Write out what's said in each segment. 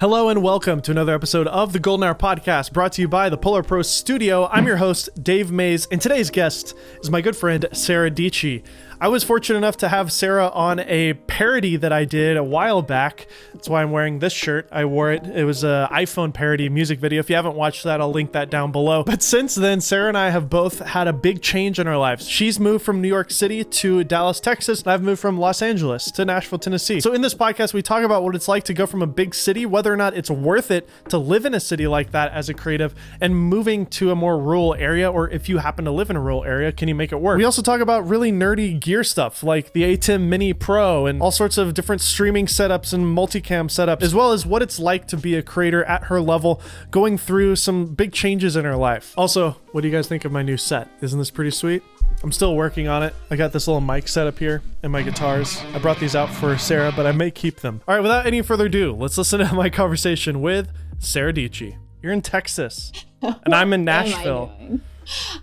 Hello and welcome to another episode of the Golden Hour Podcast, brought to you by the Polar Pro Studio. I'm your host, Dave Mays, and today's guest is my good friend, Sara Dietschy. I was fortunate enough to have Sara on a parody that I did a while back. That's why I'm wearing this shirt. I wore it. It was an iPhone parody music video. If you haven't watched that, I'll link that down below. But since then, Sara and I have both had a big change in our lives. She's moved from New York City to Dallas, Texas, and I've moved from Los Angeles to Nashville, Tennessee. So in this podcast, we talk about what it's like to go from a big city, whether or not it's worth it to live in a city like that as a creative, and moving to a more rural area, or if you happen to live in a rural area, can you make it work? We also talk about really nerdy gear stuff like the ATEM Mini Pro and all sorts of different streaming setups and multicam setups, as well as what it's like to be a creator at her level, going through some big changes in her life. Also, what do you guys think of my new set? Isn't this pretty sweet? I'm still working on it. I got this little mic set up here and my guitars. I brought these out for Sara, but I may keep them. All right, without any further ado, let's listen to my conversation with Sara Dietschy. You're in Texas, and I'm in Nashville.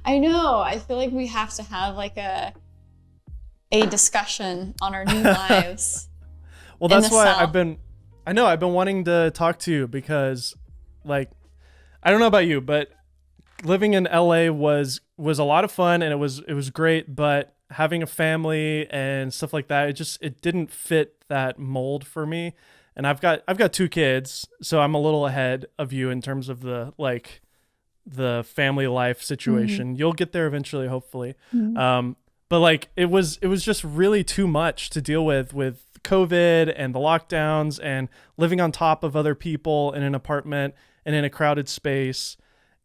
I know. I feel like we have to have like a discussion on our new lives. Well, that's why I've been wanting to talk to you because, like, I don't know about you, but living in LA was a lot of fun and it was great, but having a family and stuff like that, it didn't fit that mold for me. And I've got two kids, so I'm a little ahead of you in terms of the family life situation. Mm-hmm. You'll get there eventually, hopefully. Mm-hmm. But like it was just really too much to deal with COVID and the lockdowns and living on top of other people in an apartment and in a crowded space.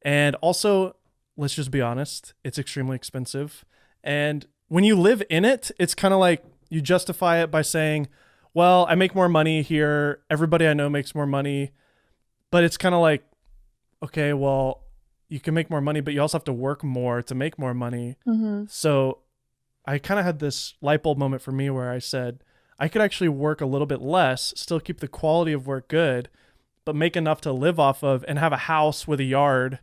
And also, let's just be honest, it's extremely expensive. And when you live in it, it's kind of like you justify it by saying, well, I make more money here. Everybody I know makes more money. But it's kind of like, okay, well, you can make more money, but you also have to work more to make more money. Mm-hmm. So I kind of had this light bulb moment for me where I said, I could actually work a little bit less, still keep the quality of work good, but make enough to live off of and have a house with a yard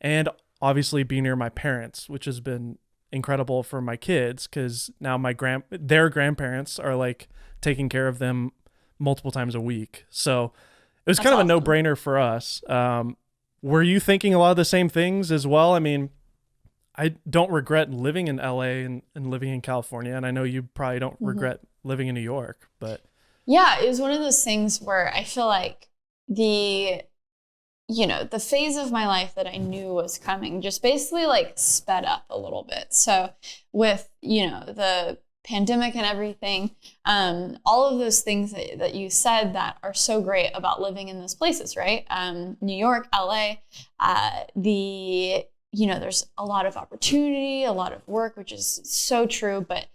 and obviously be near my parents, which has been incredible for my kids because now their grandparents are like taking care of them multiple times a week. So it was kind of awesome. A no-brainer for us. Were you thinking a lot of the same things as well? I mean, I don't regret living in LA and living in California, and I know you probably don't regret living in New York, but yeah, it was one of those things where I feel like the phase of my life that I knew was coming just basically like sped up a little bit. So with, the pandemic and everything, all of those things that you said that are so great about living in those places, right? New York, LA, there's a lot of opportunity, a lot of work, which is so true. But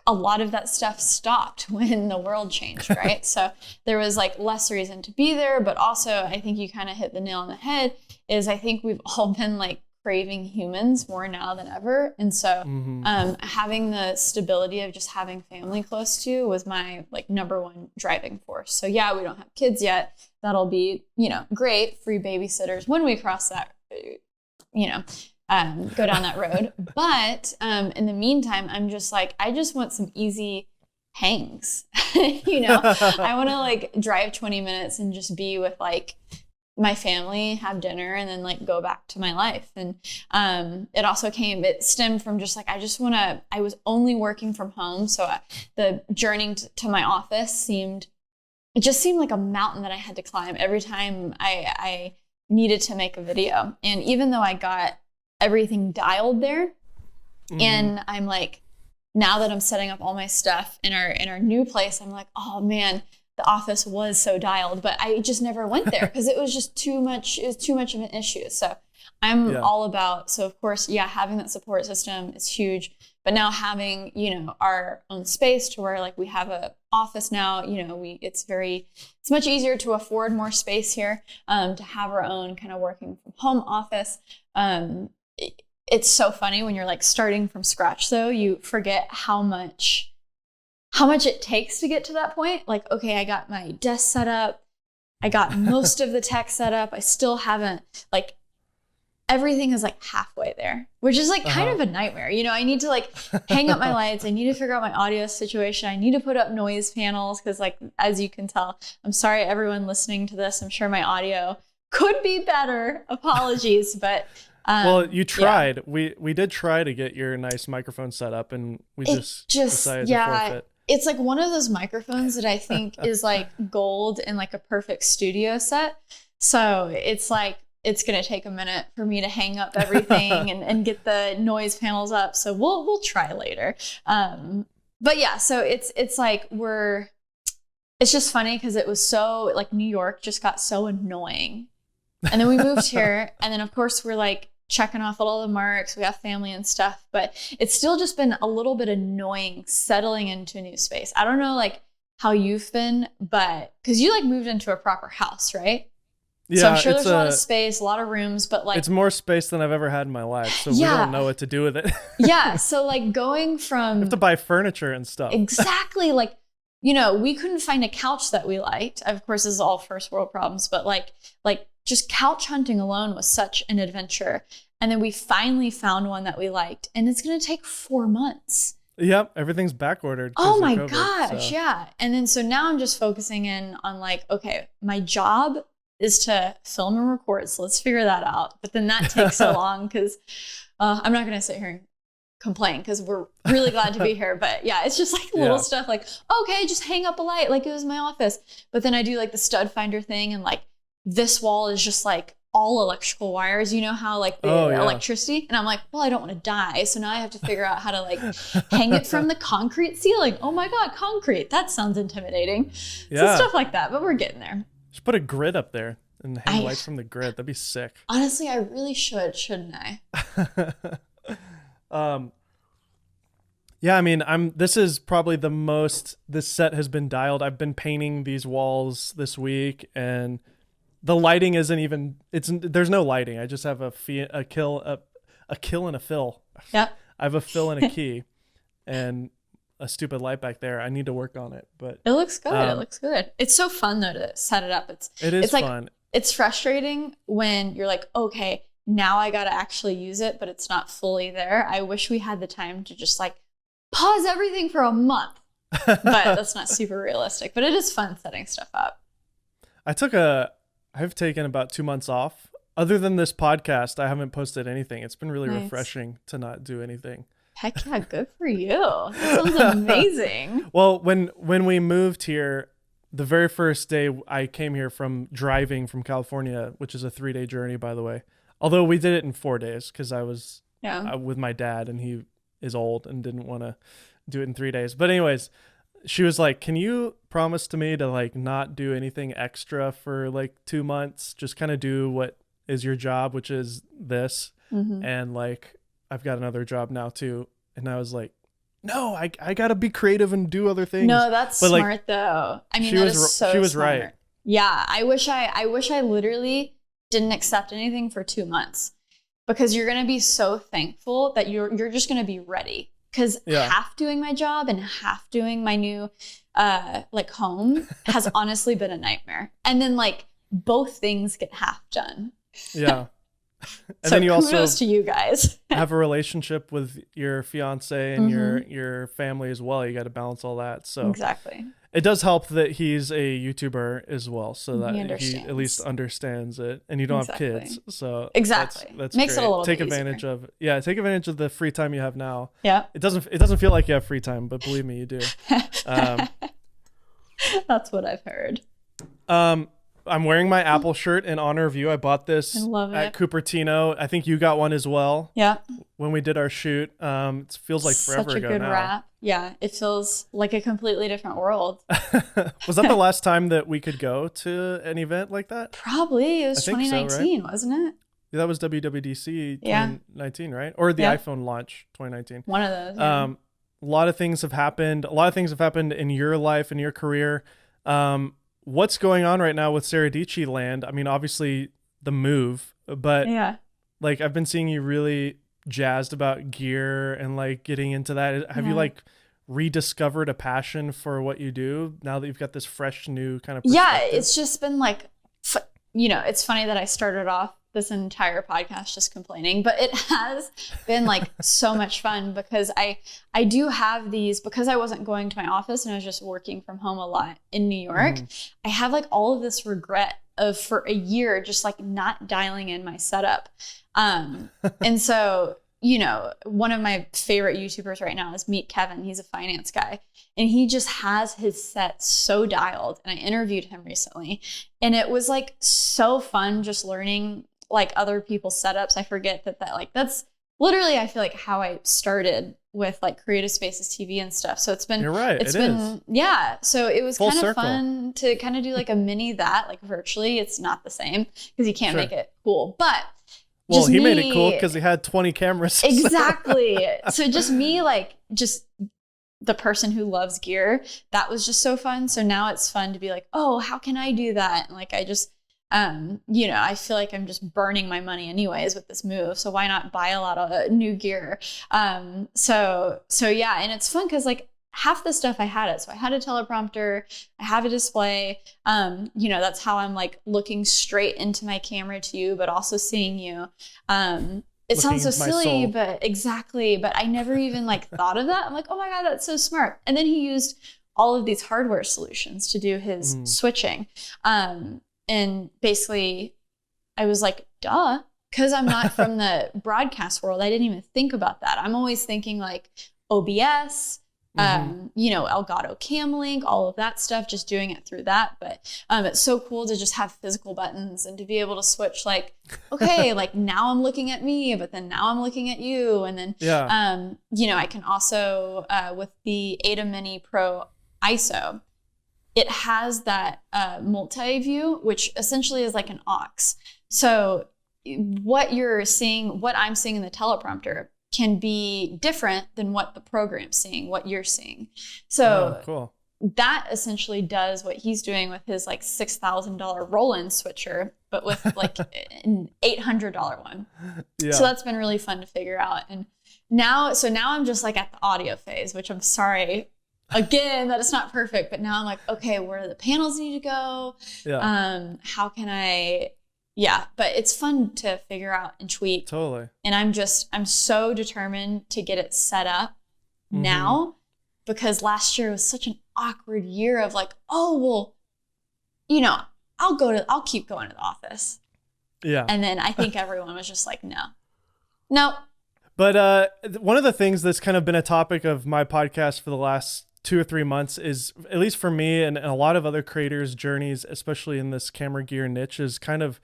a lot of that stuff stopped when the world changed, right? So there was like less reason to be there. But also, I think you kind of hit the nail on the head is I think we've all been like craving humans more now than ever. And so having the stability of just having family close to you was my like number one driving force. So yeah, we don't have kids yet. That'll be, great. Free babysitters when we cross that, go down that road. But in the meantime, I'm just like, I just want some easy hangs. I want to like drive 20 minutes and just be with like my family, have dinner, and then like go back to my life. And it stemmed from just like, I was only working from home. So the journey to my office it just seemed like a mountain that I had to climb every time I needed to make a video. And even though I got everything dialed there, and I'm like, now that I'm setting up all my stuff in our new place, I'm like, oh man, the office was so dialed, but I just never went there because it was just too much. It was too much of an issue. So I'm all about, so of course, having that support system is huge, but now having, our own space to where like we have a office now, it's much easier to afford more space here, to have our own kind of working from home office. It's so funny when you're like starting from scratch though, you forget how much it takes to get to that point. Like, okay, I got my desk set up. I got most of the tech set up. I still haven't, like, everything is like halfway there, which is like kind of a nightmare. You know, I need to like hang up my lights. I need to figure out my audio situation. I need to put up noise panels because, like, as you can tell, I'm sorry everyone listening to this. I'm sure my audio could be better. Apologies, but well, you tried. Yeah. We did try to get your nice microphone set up, and we just decided to forfeit. It's like one of those microphones that I think is like gold in like a perfect studio set. So it's like, it's going to take a minute for me to hang up everything and get the noise panels up. So we'll try later. But yeah, so it's like it's just funny because it was so like New York just got so annoying. And then we moved here. And then of course we're like checking off all the marks. We have family and stuff, but it's still just been a little bit annoying settling into a new space. I don't know like how you've been, but because you like moved into a proper house, right? Yeah, so I'm sure there's a lot of space, a lot of rooms, but like it's more space than I've ever had in my life. So we don't know what to do with it. Yeah. So like going from you have to buy furniture and stuff. Exactly. Like, you know, we couldn't find a couch that we liked. Of course, this is all first world problems, but like just couch hunting alone was such an adventure. And then we finally found one that we liked, and it's going to take 4 months. Yep. Everything's back ordered. Oh my gosh. So. Yeah. And then, so now I'm just focusing in on like, okay, my job is to film and record. So let's figure that out. But then that takes so long because I'm not going to sit here and complain because we're really glad to be here. But yeah, it's just like little stuff like, okay, just hang up a light like it was my office. But then I do like the stud finder thing, and like this wall is just like all electrical wires. You know how like the electricity? And I'm like, well, I don't want to die. So now I have to figure out how to like hang it from the concrete ceiling. Oh my God, concrete. That sounds intimidating. Yeah. So stuff like that, but we're getting there. Just put a grid up there and hang lights from the grid. That'd be sick. Honestly, I really should, shouldn't I? Yeah, I mean, this is probably the most this set has been dialed. I've been painting these walls this week, and the lighting isn't even, there's no lighting. I just have a kill and a fill. Yep. I have a fill and a key and a stupid light back there. I need to work on it, but it looks good. It looks good. It's so fun though to set it up. It's fun. Like, it's frustrating when you're like, okay, now I got to actually use it, but it's not fully there. I wish we had the time to just like pause everything for a month, but that's not super realistic, but it is fun setting stuff up. I've taken about 2 months off. Other than this podcast, I haven't posted anything. It's been really refreshing to not do anything. Heck yeah, good for you. That sounds amazing. Well, when we moved here, the very first day I came here from driving from California, which is a 3-day journey, by the way. Although we did it in 4 days because I was with my dad, and he is old and didn't want to do it in 3 days. But anyways, she was like, can you promise to me to like not do anything extra for like 2 months? Just kind of do what is your job, which is this. Mm-hmm. And like, I've got another job now too. And I was like, no, I got to be creative and do other things. No, that's smart though. I mean, she was right. Yeah. I wish I literally didn't accept anything for 2 months, because you're going to be so thankful that you're just going to be ready. Because half doing my job and half doing my new like home has honestly been a nightmare. And then like both things get half done. Yeah. And so then you kudos also to you guys. have a relationship with your fiance and your family as well. You got to balance all that. So exactly. It does help that he's a YouTuber as well, so that he at least understands it, and you don't have kids. So that's makes great. It a little take bit advantage easier. of take advantage of the free time you have now. Yeah. It doesn't feel like you have free time, but believe me, you do. That's what I've heard. I'm wearing my Apple shirt in honor of you. I bought this at Cupertino. I think you got one as well. Yeah. When we did our shoot, it feels like forever ago now. Such a good wrap. Yeah, it feels like a completely different world. Was that the last time that we could go to an event like that? Probably. It was 2019, so, right? Wasn't it? Yeah, that was WWDC 2019, right? Or the iPhone launch 2019. One of those. Yeah. A lot of things have happened. A lot of things have happened in your life and your career. What's going on right now with Sara Dietschy land? I mean, obviously the move, but like I've been seeing you really jazzed about gear and like getting into that. Have you like rediscovered a passion for what you do now that you've got this fresh new kind of perspective? Yeah, it's just been like, it's funny that I started off this entire podcast just complaining, but it has been like so much fun because I do have these, because I wasn't going to my office and I was just working from home a lot in New York. I have like all of this regret of for a year just like not dialing in my setup. And so, you know, one of my favorite YouTubers right now is Meet Kevin. He's a finance guy and he just has his set so dialed. And I interviewed him recently and it was like so fun just learning like other people's setups. I forget that like that's literally, I feel like how I started with like Creative Spaces TV and stuff. So it's been, you're right. It's been, yeah. So it was full kind of circle. fun to kind of do like a mini that like virtually. It's not the same because you can't make it cool, but well, he made it cool because he had 20 cameras. Exactly. So just me, like just the person who loves gear, that was just so fun. So now it's fun to be like, oh, how can I do that? And like, I just, you know, I feel like I'm just burning my money anyways with this move. So why not buy a lot of new gear? So yeah. And it's fun because like half the stuff I had it. So I had a teleprompter, I have a display. You know, that's how I'm like looking straight into my camera to you, but also seeing you. It sounds so silly, but exactly. But I never even like thought of that. I'm like, oh my God, that's so smart. And then he used all of these hardware solutions to do his switching. And basically I was like, duh, because I'm not from the broadcast world. I didn't even think about that. I'm always thinking like OBS, you know, Elgato Cam Link, all of that stuff, just doing it through that. But it's so cool to just have physical buttons and to be able to switch like, okay, like now I'm looking at me, but then now I'm looking at you. And then, you know, I can also, with the Ada Mini Pro ISO, it has that multi-view, which essentially is like an aux. So what you're seeing, what I'm seeing in the teleprompter can be different than what the program's seeing, what you're seing. So cool. That essentially does what he's doing with his like $6,000 Roland switcher, but with like an $800 one. Yeah. So that's been really fun to figure out. And now I'm just like at the audio phase, which I'm sorry, again, that it's not perfect, but now I'm like, okay, where do the panels need to go? Yeah. How can I, but it's fun to figure out and tweak. Totally. And I'm so determined to get it set up now because last year was such an awkward year of like, oh, well, you know, I'll keep going to the office. Yeah. And then I think everyone was just like, no. But one of the things that's kind of been a topic of my podcast for the last 2 or 3 months is, at least for me and a lot of other creators' journeys, especially in this camera gear niche, is kind of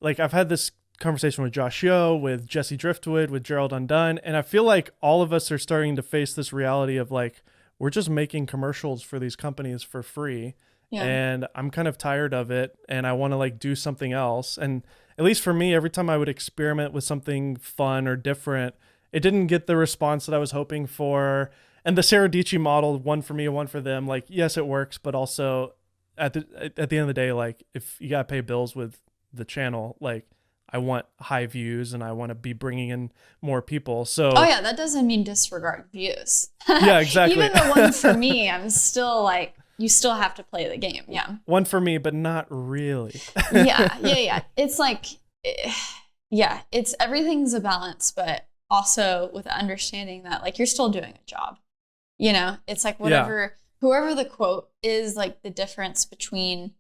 like I've had this conversation with Josh Yo, with Jesse Driftwood, with Gerald Undone, and I feel like all of us are starting to face this reality of like, we're just making commercials for these companies for free. Yeah. And I'm kind of tired of it and I want to like do something else. And at least for me, every time I would experiment with something fun or different, it didn't get the response that I was hoping for. And the Sara Dietschy model, one for me, one for them, like, yes, it works, but also at the end of the day, like if you got to pay bills with the channel, like I want high views and I want to be bringing in more people. So, oh yeah, that doesn't mean disregard views. Yeah, exactly. Even the one for me, I'm still like, you still have to play the game. Yeah. One for me, but not really. Yeah. It's like, it's everything's a balance, but also with understanding that like you're still doing a job. You know, it's like whoever the quote is, like the difference between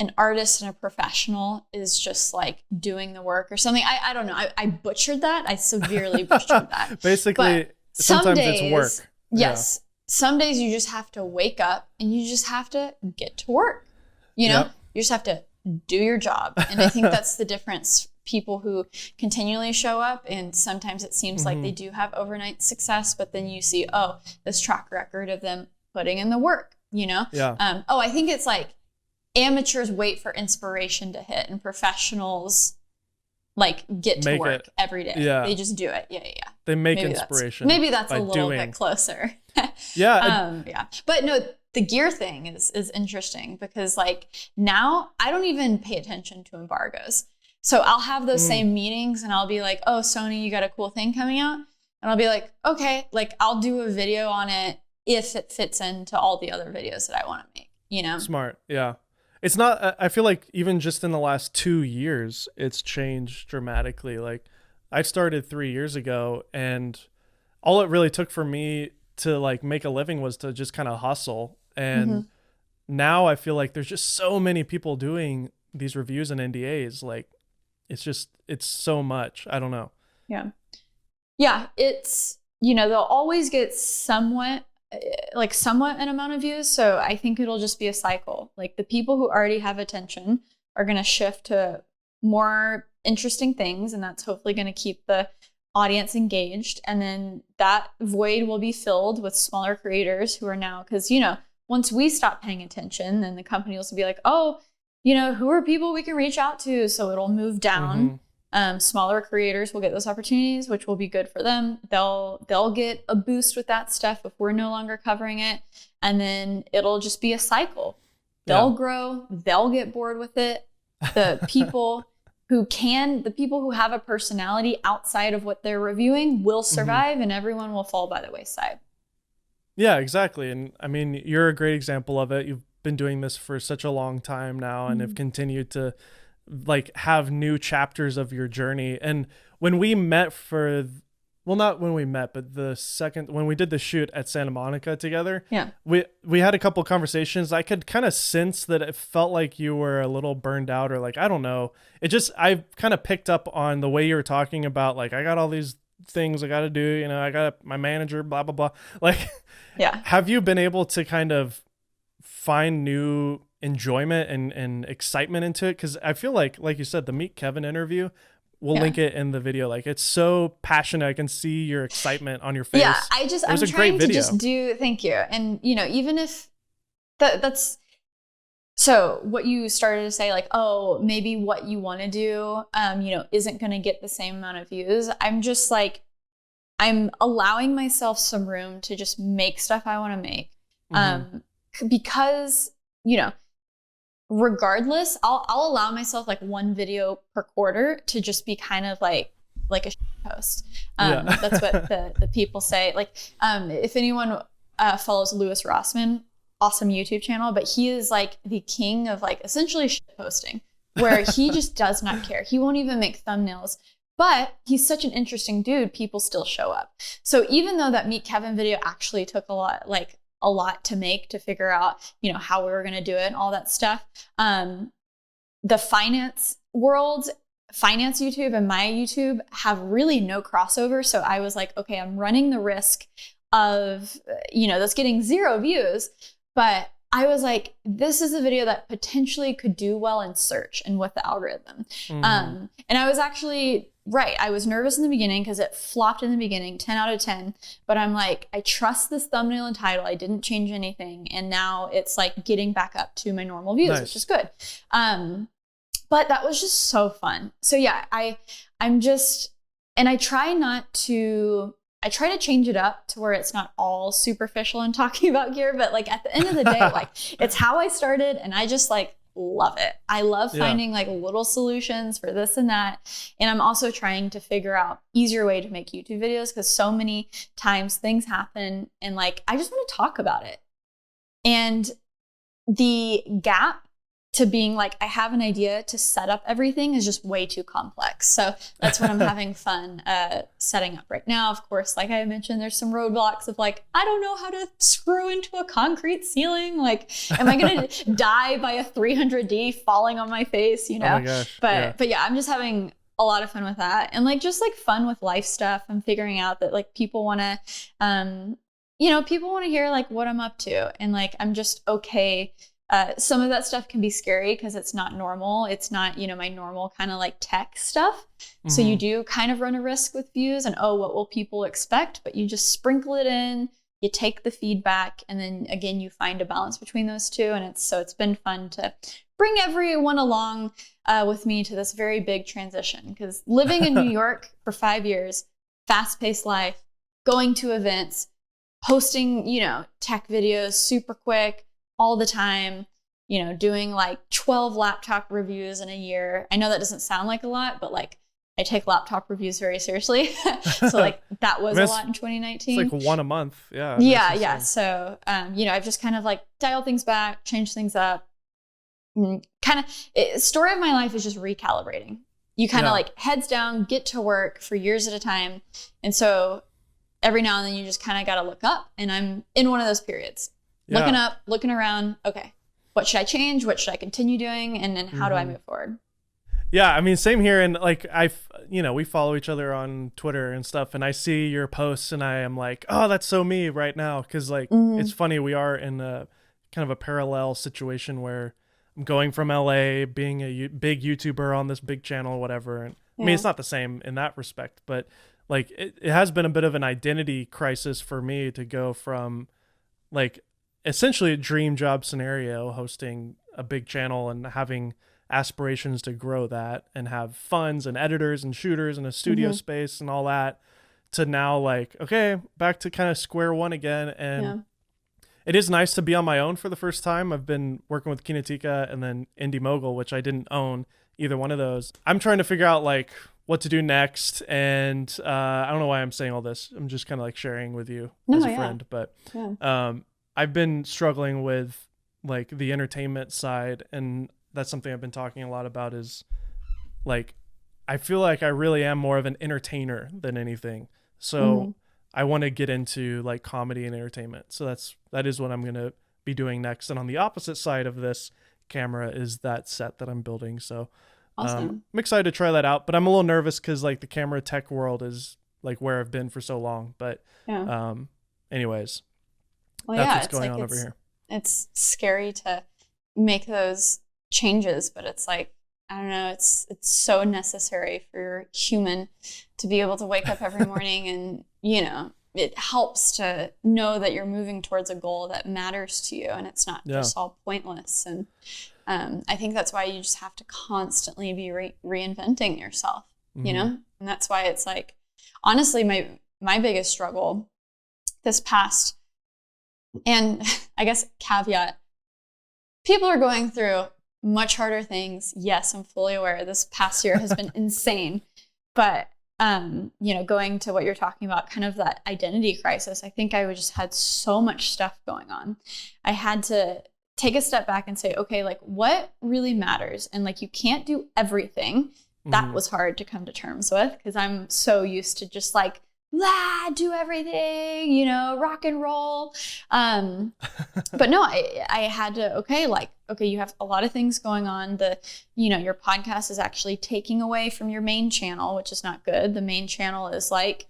an artist and a professional is just like doing the work or something. I don't know. I butchered that. I severely butchered that. Basically, sometimes it's work. Yes. Yeah. Some days you just have to wake up and you just have to get to work. You know, you just have to do your job. And I think that's the difference. People who continually show up and sometimes it seems like they do have overnight success, but then you see, oh, this track record of them putting in the work, you know? Yeah. I think it's like amateurs wait for inspiration to hit and professionals like get to work every day. Yeah. They just do it. Yeah. They make inspiration. Maybe that's a little bit closer. Yeah. But no, the gear thing is interesting because like now I don't even pay attention to embargoes. So I'll have those same meetings and I'll be like, oh, Sony, you got a cool thing coming out? And I'll be like, okay, like I'll do a video on it if it fits into all the other videos that I want to make, you know? Smart. Yeah. it's not, I feel like even just in the last 2 years, it's changed dramatically. Like I started 3 years ago, and all it really took for me to like make a living was to just kind of hustle. And now I feel like there's just so many people doing these reviews and NDAs. Like it's so much. I don't know. Yeah. Yeah. It's, they'll always get somewhat an amount of views. So I think it'll just be a cycle. Like the people who already have attention are going to shift to more interesting things. And that's hopefully going to keep the audience engaged. And then that void will be filled with smaller creators who are now, because, once we stop paying attention, then the company will be like, oh, who are people we can reach out to? So it'll move down. Smaller creators will get those opportunities, which will be good for them. They'll get a boost with that stuff if we're no longer covering it. And then it'll just be a cycle. They'll grow. They'll get bored with it. The people who have a personality outside of what they're reviewing will survive, and everyone will fall by the wayside. Yeah, exactly. And I mean, you're a great example of it. You've been doing this for such a long time now, and have continued to like have new chapters of your journey. And when we met not when we met, but when we did the shoot at Santa Monica together, we had a couple conversations. I could kind of sense that it felt like you were a little burned out, or like, I don't know. I kind of picked up on the way you were talking about, like, I got all these things I got to do, I got my manager, blah, blah, blah. Like, have you been able to kind of find new enjoyment and excitement into it? Because I feel like you said, the Meet Kevin interview, we'll link it in the video. Like, it's so passionate. I can see your excitement on your face. Yeah, I'm trying to just do, thank you. And, even if that's, so what you started to say, like, oh, maybe what you want to do, isn't going to get the same amount of views. I'm just like, I'm allowing myself some room to just make stuff I want to make. Because, regardless, I'll allow myself like one video per quarter to just be kind of like a shit post. That's what the people say. Like, if anyone follows Louis Rossman, awesome YouTube channel, but he is like the king of like essentially shit posting, where he just does not care. He won't even make thumbnails, but he's such an interesting dude. People still show up. So even though that Meet Kevin video actually took a lot to make, to figure out, how we were going to do it and all that stuff. The finance YouTube and my YouTube have really no crossover. So I was like, okay, I'm running the risk of, this getting 0 views, but I was like, this is a video that potentially could do well in search and with the algorithm. And I was actually right. I was nervous in the beginning because it flopped in the beginning, 10 out of 10. But I'm like, I trust this thumbnail and title. I didn't change anything. And now it's like getting back up to my normal views, which is good. But that was just so fun. So yeah, I'm just, and I try to change it up to where it's not all superficial and talking about gear, but like at the end of the day, like it's how I started, and I just like love it. I love finding like little solutions for this and that. And I'm also trying to figure out easier way to make YouTube videos, because so many times things happen and like, I just want to talk about it. And the gap to being like, I have an idea to set up everything is just way too complex. So that's what I'm having fun setting up right now. Of course, like I mentioned, there's some roadblocks of like, I don't know how to screw into a concrete ceiling. Like, am I going to die by a 300D falling on my face, Oh my gosh. But yeah, I'm just having a lot of fun with that. And like, just like fun with life stuff. I'm figuring out that like people want to, people want to hear like what I'm up to. And like, I'm just okay. Some of that stuff can be scary because it's not normal. It's not, my normal kind of like tech stuff. So you do kind of run a risk with views and, what will people expect? But you just sprinkle it in, you take the feedback, and then again, you find a balance between those two. And it's been fun to bring everyone along with me to this very big transition, because living in New York for 5 years, fast-paced life, going to events, posting, tech videos super quick, all the time, doing like 12 laptop reviews in a year. I know that doesn't sound like a lot, but like I take laptop reviews very seriously. So like that was a lot in 2019. It's like one a month. Yeah. Yeah. So, I've just kind of like dialed things back, changed things up. kind of story of my life is just recalibrating. You kind of like heads down, get to work for years at a time. And so every now and then you just kind of got to look up, and I'm in one of those periods, looking up, looking around. Okay, what should I change? What should I continue doing? And then how do I move forward? Yeah, I mean, same here. And like, we follow each other on Twitter and stuff, and I see your posts and I am like, oh, that's so me right now. Cause like, it's funny. We are in a kind of a parallel situation where I'm going from LA, being a big YouTuber on this big channel, whatever. And I mean, it's not the same in that respect, but like it has been a bit of an identity crisis for me to go from like essentially a dream job scenario, hosting a big channel and having aspirations to grow that and have funds and editors and shooters and a studio space and all that, to now like, okay, back to kind of square one again. And it is nice to be on my own for the first time. I've been working with Kinetica and then Indie Mogul, which I didn't own either one of those. I'm trying to figure out like what to do next. And I don't know why I'm saying all this. I'm just kind of like sharing with you as a friend, but I've been struggling with like the entertainment side, and that's something I've been talking a lot about, is like, I feel like I really am more of an entertainer than anything. So I want to get into like comedy and entertainment. So that is what I'm going to be doing next. And on the opposite side of this camera is that set that I'm building. So awesome. I'm excited to try that out, but I'm a little nervous because like the camera tech world is like where I've been for so long. But anyways, that's what's going on over here. It's scary to make those changes, but it's like, I don't know, it's so necessary for your human to be able to wake up every morning and, you know, it helps to know that you're moving towards a goal that matters to you and it's not just all pointless. And I think that's why you just have to constantly be reinventing yourself, you know? And that's why it's like, honestly, my biggest struggle this past, and I guess caveat, people are going through much harder things. Yes, I'm fully aware this past year has been insane. But, you know, going to what you're talking about, kind of that identity crisis, I think I just had so much stuff going on. I had to take a step back and say, okay, like what really matters? And like, you can't do everything. That was hard to come to terms with because I'm so used to just like, do everything, you know, rock and roll. But no, I had to, okay, you have a lot of things going on. You know, your podcast is actually taking away from your main channel, which is not good. The main channel is like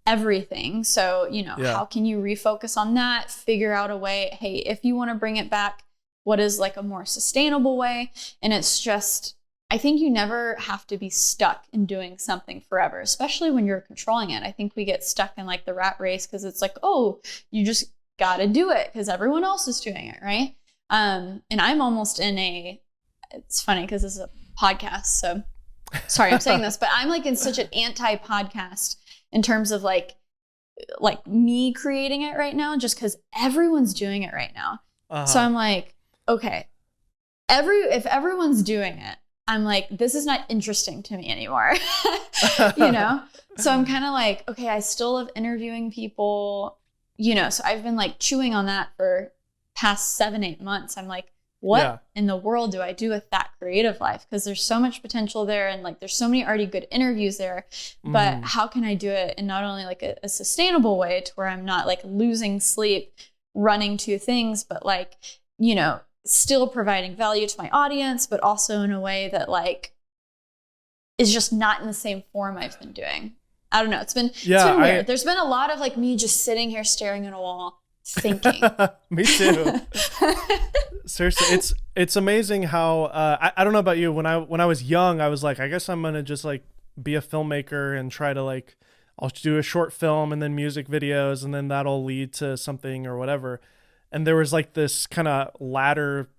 everything. So, you know, how can you refocus on that? Figure out a way, hey, if you want to bring it back, what is like a more sustainable way? And it's just, I think you never have to be stuck in doing something forever, especially when you're controlling it. I think we get stuck in like the rat race because it's like, oh, you just got to do it because everyone else is doing it, right? And I'm almost it's funny because this is a podcast, so sorry I'm saying this, but I'm like in such an anti-podcast in terms of like me creating it right now, just because everyone's doing it right now. So I'm like, okay, if everyone's doing it, I'm like, this is not interesting to me anymore, you know? So I'm kind of like, okay, I still love interviewing people, you know? So I've been like chewing on that for past 7-8 months. I'm like, what in the world do I do with that creative life? Because there's so much potential there. And like, there's so many already good interviews there, but how can I do it in not only like a sustainable way to where I'm not like losing sleep, running two things, but like, you know, still providing value to my audience, but also in a way that like is just not in the same form I've been doing. I don't know. It's been weird. There's been a lot of like me just sitting here staring at a wall thinking. Me too. Seriously, it's amazing how I don't know about you. When I was young, I was like, I guess I'm gonna just like be a filmmaker and try to like, I'll do a short film and then music videos and then that'll lead to something or whatever. And there was like this kind of ladder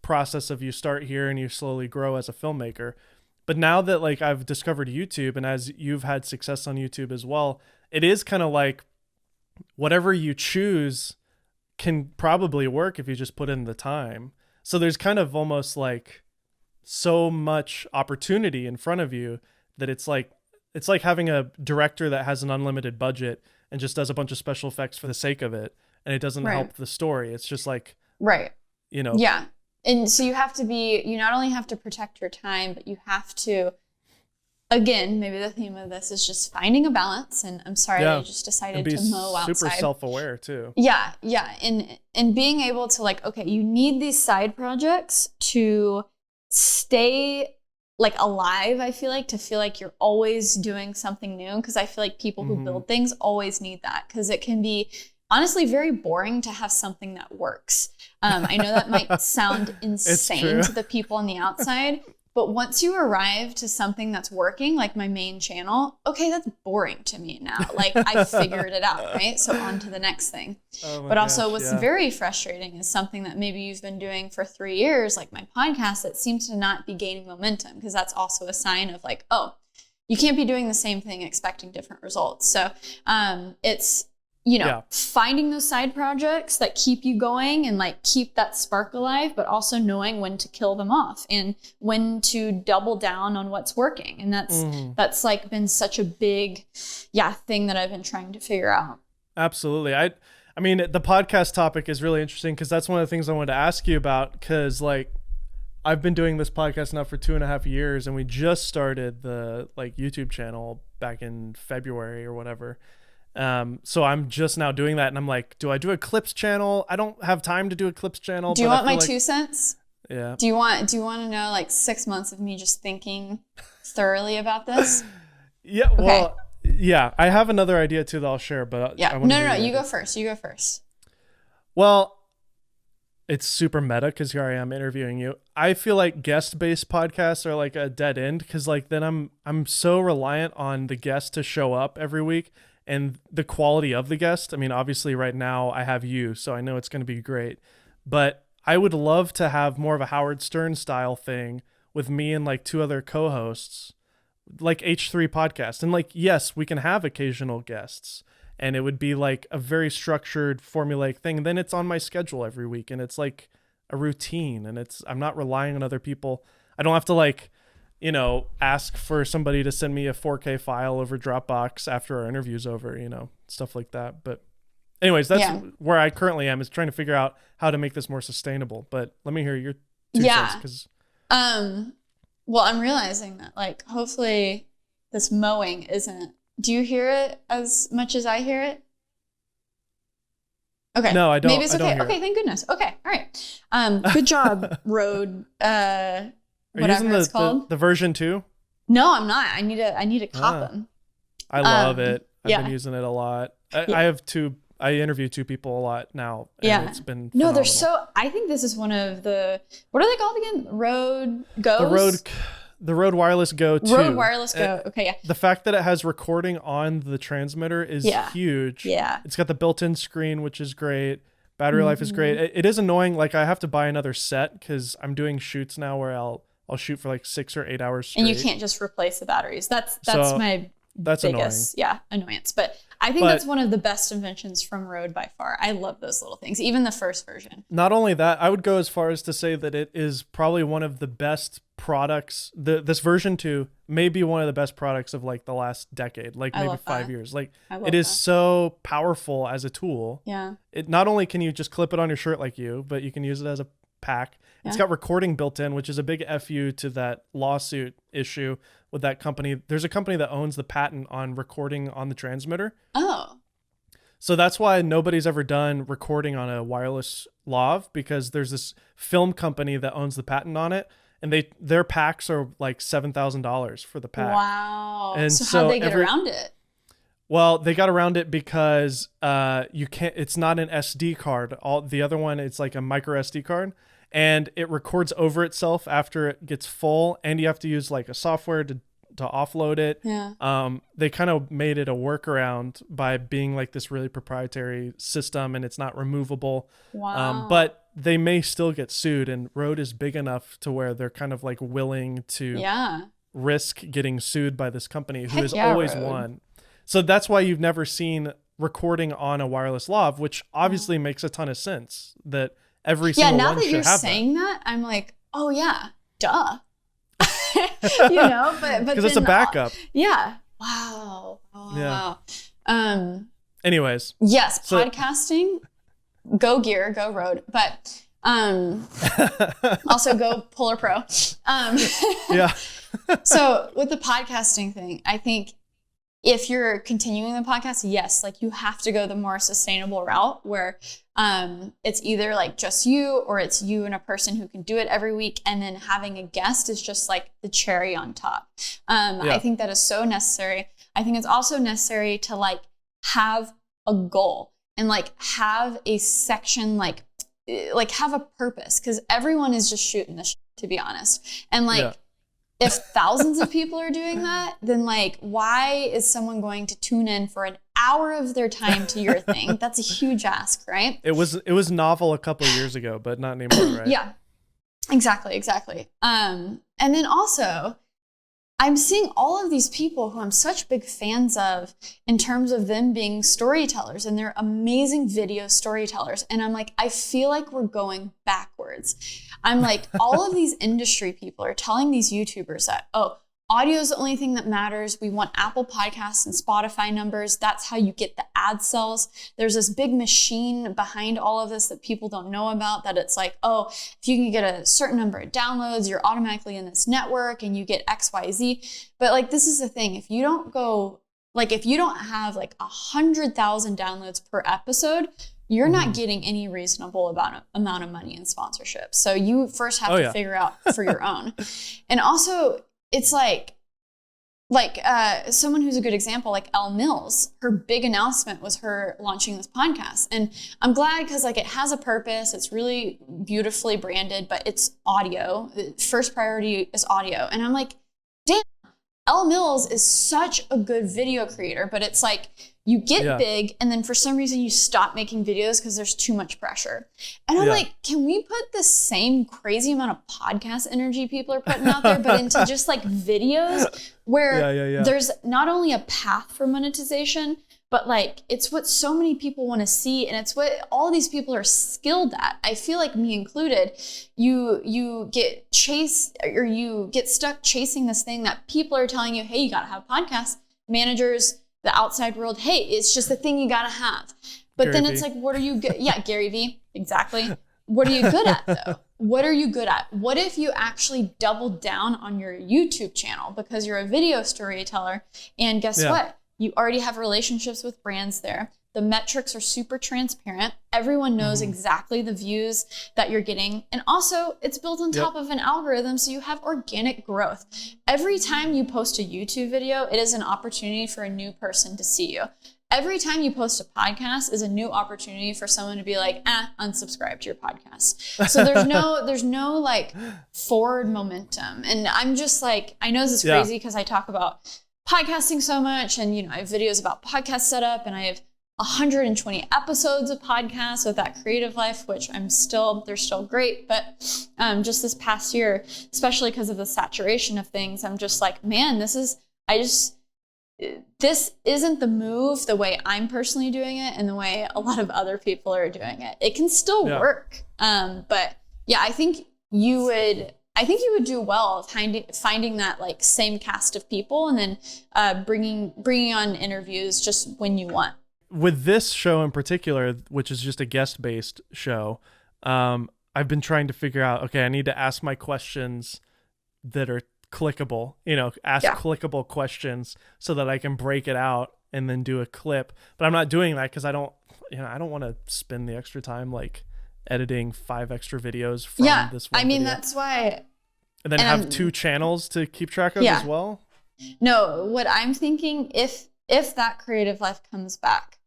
process of you start here and you slowly grow as a filmmaker. But now that like I've discovered YouTube, and as you've had success on YouTube as well, it is kind of like whatever you choose can probably work if you just put in the time. So there's kind of almost like so much opportunity in front of you that it's like having a director that has an unlimited budget and just does a bunch of special effects for the sake of it. And it doesn't help the story. It's just like, right. You know, And so you not only have to protect your time, but you have to, again, maybe the theme of this is just finding a balance. And I'm sorry, I just decided to mow outside. Super self-aware too. Yeah. And being able to like, okay, you need these side projects to stay like alive, I feel like, to feel like you're always doing something new. Because I feel like people who build things always need that, because it can be honestly very boring to have something that works. I know that might sound insane to the people on the outside, but once you arrive to something that's working, like my main channel, okay, that's boring to me now. Like I figured it out, right? So on to the next thing. But also what's very frustrating is something that maybe you've been doing for 3 years, like my podcast, that seems to not be gaining momentum, because that's also a sign of like, oh, you can't be doing the same thing expecting different results. So it's, finding those side projects that keep you going and like keep that spark alive, but also knowing when to kill them off and when to double down on what's working. And that's like been such a big, thing that I've been trying to figure out. Absolutely. I mean, the podcast topic is really interesting, because that's one of the things I wanted to ask you about, because like I've been doing this podcast now for 2.5 years, and we just started the like YouTube channel back in February or whatever. So I'm just now doing that, and I'm like, do I do a clips channel? I don't have time to do a clips channel. Do you want my 2 cents? Yeah. Do you want to know like 6 months of me just thinking thoroughly about this? Yeah. Okay. Well, yeah, I have another idea too that I'll share, but no, you go first. You go first. Well, it's super meta, because here I am interviewing you. I feel like guest-based podcasts are like a dead end, because like then I'm so reliant on the guest to show up every week. And the quality of the guest, I mean, obviously right now I have you, so I know it's going to be great. But I would love to have more of a Howard Stern style thing with me and like 2 other co-hosts, like H3 podcast. And like, yes, we can have occasional guests, and it would be like a very structured formulaic thing. And then it's on my schedule every week, and it's like a routine, and I'm not relying on other people. I don't have to like, ask for somebody to send me a 4K file over Dropbox after our interview's over, stuff like that. But anyways, that's where I currently am, is trying to figure out how to make this more sustainable. But let me hear your 2 cents. Well, I'm realizing that like, hopefully this mowing isn't, do you hear it as much as I hear it? Okay. No, I don't. Maybe it's okay. Okay. Thank goodness. Okay. All right. Good job, Rode, Are you using the version 2? No, I'm not. I need to cop them. I love it. I've been using it a lot. I interview 2 people a lot now. And it's been phenomenal. I think this is one of the, what are they called again? Rode Go's? The Rode Wireless Go 2. Rode Wireless Go. Okay, yeah. The fact that it has recording on the transmitter is huge. Yeah. It's got the built-in screen, which is great. Battery life is great. It is annoying. Like I have to buy another set, because I'm doing shoots now where I'll shoot for like 6 or 8 hours straight. And you can't just replace the batteries. That's my biggest annoyance. But I think that's one of the best inventions from Rode by far. I love those little things, even the first version. Not only that, I would go as far as to say that it is probably one of the best products. This version 2 may be one of the best products of like the last decade, like maybe 5 years. Like it is so powerful as a tool. Yeah. It not only can you just clip it on your shirt like you, but you can use it as a pack. It's got recording built in, which is a big FU to that lawsuit issue with that company. There's a company that owns the patent on recording on the transmitter. Oh. So that's why nobody's ever done recording on a wireless lav, because there's this film company that owns the patent on it, and their packs are like $7,000 for the pack. Wow. And so how'd they get around it? Well, they got around it because you can't. It's not an SD card. The other one, it's like a micro SD card, and it records over itself after it gets full, and you have to use like a software to offload it. Yeah. They kind of made it a workaround by being like this really proprietary system, and it's not removable. Wow. But they may still get sued, and Rode is big enough to where they're kind of like willing to risk getting sued by this company who has always won. So that's why you've never seen recording on a wireless lav, which obviously makes a ton of sense that every single one should have that. Yeah, now that you're saying that, I'm like, oh yeah, duh. But because it's a backup. Wow. Anyways. Yes, podcasting, go gear, go Rode. But Also go Polar Pro. Yeah. So with the podcasting thing, I think if you're continuing the podcast, yes, like you have to go the more sustainable route where it's either like just you or it's you and a person who can do it every week. And then having a guest is just like the cherry on top. I think that is so necessary. I think it's also necessary to like have a goal and like have a section, like have a purpose, because everyone is just shooting the shit, to be honest. And like, if thousands of people are doing that, then like, why is someone going to tune in for an hour of their time to your thing? That's a huge ask, right? It was novel a couple of years ago, but not anymore, right? Yeah, exactly. And then also, I'm seeing all of these people who I'm such big fans of in terms of them being storytellers, and they're amazing video storytellers. And I'm like, I feel like we're going backwards. I'm like, all of these industry people are telling these YouTubers that, oh, audio is the only thing that matters. We want Apple Podcasts and Spotify numbers. That's how you get the ad sales. There's this big machine behind all of this that people don't know about, that it's like, oh, if you can get a certain number of downloads, you're automatically in this network and you get XYZ. But like, this is the thing. If you don't have like 100,000 downloads per episode, you're not getting any reasonable amount of money in sponsorship. So you first have to figure out for your own. And also, it's like someone who's a good example, like Elle Mills, her big announcement was her launching this podcast. And I'm glad, because like it has a purpose. It's really beautifully branded, but it's audio. First priority is audio. And I'm like, damn, Elle Mills is such a good video creator, but it's like, you get big, and then for some reason you stop making videos because there's too much pressure. And I'm like, can we put the same crazy amount of podcast energy people are putting out there, but into just like videos where there's not only a path for monetization, but like it's what so many people want to see, and it's what all these people are skilled at. I feel like, me included, you get chased, or you get stuck chasing this thing that people are telling you, hey, you got to have podcasts. Managers, the outside world, hey, it's just a thing you got to have. But Gary then it's like, what are you good? Yeah, Gary V, exactly. What are you good at though? What are you good at? What if you actually doubled down on your YouTube channel because you're a video storyteller, and guess what? You already have relationships with brands there. The metrics are super transparent. Everyone knows exactly the views that you're getting. And also, it's built on top of an algorithm, so you have organic growth. Every time you post a YouTube video, it is an opportunity for a new person to see you. Every time you post a podcast is a new opportunity for someone to be like, unsubscribe to your podcast. So there's no like forward momentum. And I'm just like, I know this is crazy because I talk about podcasting so much, and I have videos about podcast setup, and I have 120 episodes of podcasts with That Creative Life, which they're still great. But just this past year, especially because of the saturation of things, I'm just like, man, this isn't the move the way I'm personally doing it and the way a lot of other people are doing it. It can still work. But yeah, I think you would do well finding that like same cast of people, and then bringing on interviews just when you want. With this show in particular, which is just a guest-based show, I've been trying to figure out, okay, I need to ask my questions that are clickable, clickable questions so that I can break it out and then do a clip. But I'm not doing that because I don't want to spend the extra time like editing 5 extra videos from this one video. That's why. And then have 2 channels to keep track of as well? No, what I'm thinking, if That Creative Life comes back,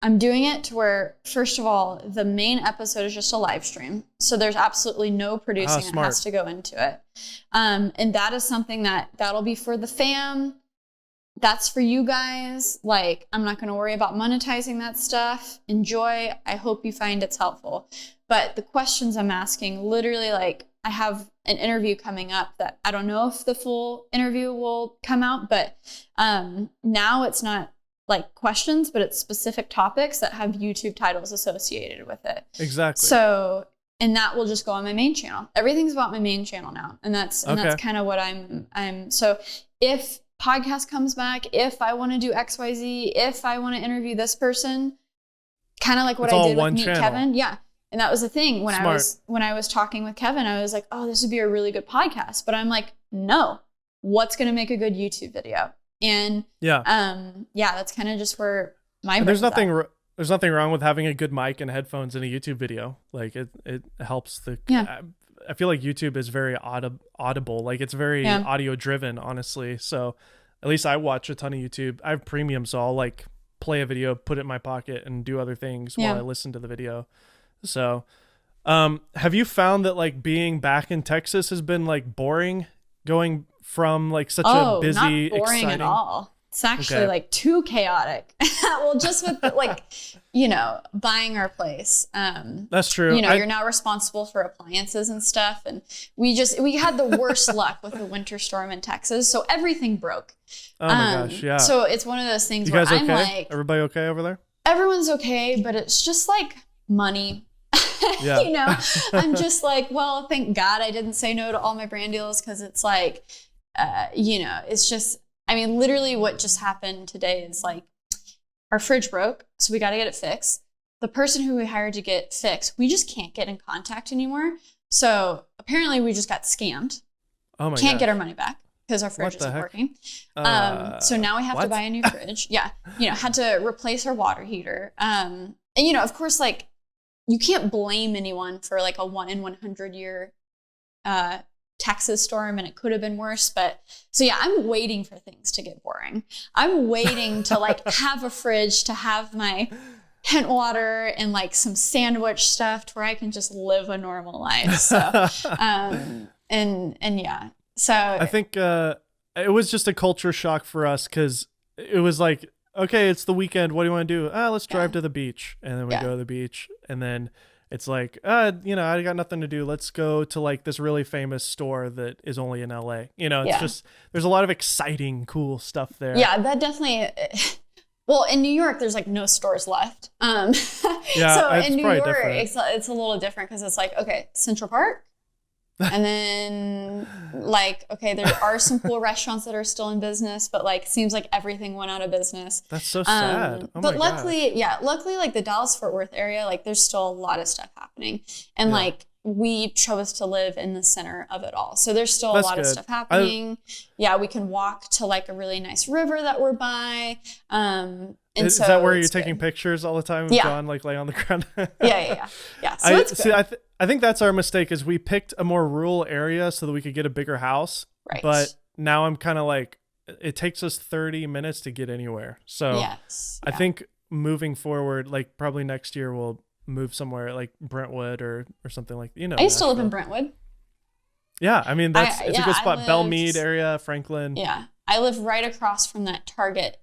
I'm doing it to where, first of all, the main episode is just a live stream. So there's absolutely no producing that has to go into it. And that is something that'll be for the fam. That's for you guys. Like, I'm not going to worry about monetizing that stuff. Enjoy. I hope you find it's helpful. But the questions I'm asking, literally, like, I have an interview coming up that I don't know if the full interview will come out, but now it's not like questions, but it's specific topics that have YouTube titles associated with it. Exactly. So, and that will just go on my main channel. Everything's about my main channel now. And that's kind of what I'm, so if podcast comes back, if I want to do XYZ, if I want to interview this person, kind of like what I did with Meet Kevin. Yeah. And that was the thing when Smart. I was talking with Kevin, I was like, oh, this would be a really good podcast. But I'm like, no, what's going to make a good YouTube video? And that's kind of just where my there's nothing there's nothing wrong with having a good mic and headphones in a YouTube video. Like it helps I feel like YouTube is very audible. Like it's very audio driven, honestly. So at least I watch a ton of YouTube. I have premium, so I'll like play a video, put it in my pocket, and do other things while I listen to the video. So have you found that like being back in Texas has been like boring, going from like such a busy, not boring exciting at all. It's actually like too chaotic. Well, just with like, buying our place. That's true. You're now responsible for appliances and stuff. And we had the worst luck with the winter storm in Texas. So everything broke. Oh my gosh. Yeah. So it's one of those things you where guys I'm okay? like, everybody okay over there? Everyone's okay, but it's just like money. Yeah. I'm just like, well, thank God I didn't say no to all my brand deals. Cause it's like, it's just, literally what just happened today is like our fridge broke. So we got to get it fixed. The person who we hired to get fixed, we just can't get in contact anymore. So apparently we just got scammed. Oh my Can't get our money back because our fridge isn't heck? working. So now we have to buy a new fridge. Had to replace our water heater. And of course, like you can't blame anyone for like a 1 in 100 year Texas storm, and it could have been worse. But so I'm waiting for things to get boring. I'm waiting to like have a fridge, to have my hint water and like some sandwich stuff to where I can just live a normal life. So so I think it was just a culture shock for us, because it was like, okay, it's the weekend, what do you want to do? Let's drive to the beach. And then we go to the beach, and then it's like, I got nothing to do. Let's go to like this really famous store that is only in LA. It's just, there's a lot of exciting, cool stuff there. Yeah, that definitely. Well, in New York, there's like no stores left. So in New York, it's a little different because it's like, okay, Central Park. And then like, okay, there are some cool restaurants that are still in business, but like, seems like everything went out of business. That's so sad. But luckily like the Dallas-Fort Worth area, like there's still a lot of stuff happening. And like, we chose to live in the center of it all. So there's still a lot of stuff happening. We can walk to like a really nice river that we're by. Is that where you're taking pictures all the time with John, like laying on the ground? Yeah. So it's good. I think that's our mistake, is we picked a more rural area so that we could get a bigger house. Right. But now I'm kind of like, it takes us 30 minutes to get anywhere. So I think moving forward, like probably next year we'll move somewhere like Brentwood or something like, I used to live in Brentwood. Yeah. It's a good spot. Belmead area, Franklin. Yeah. I live right across from that Target.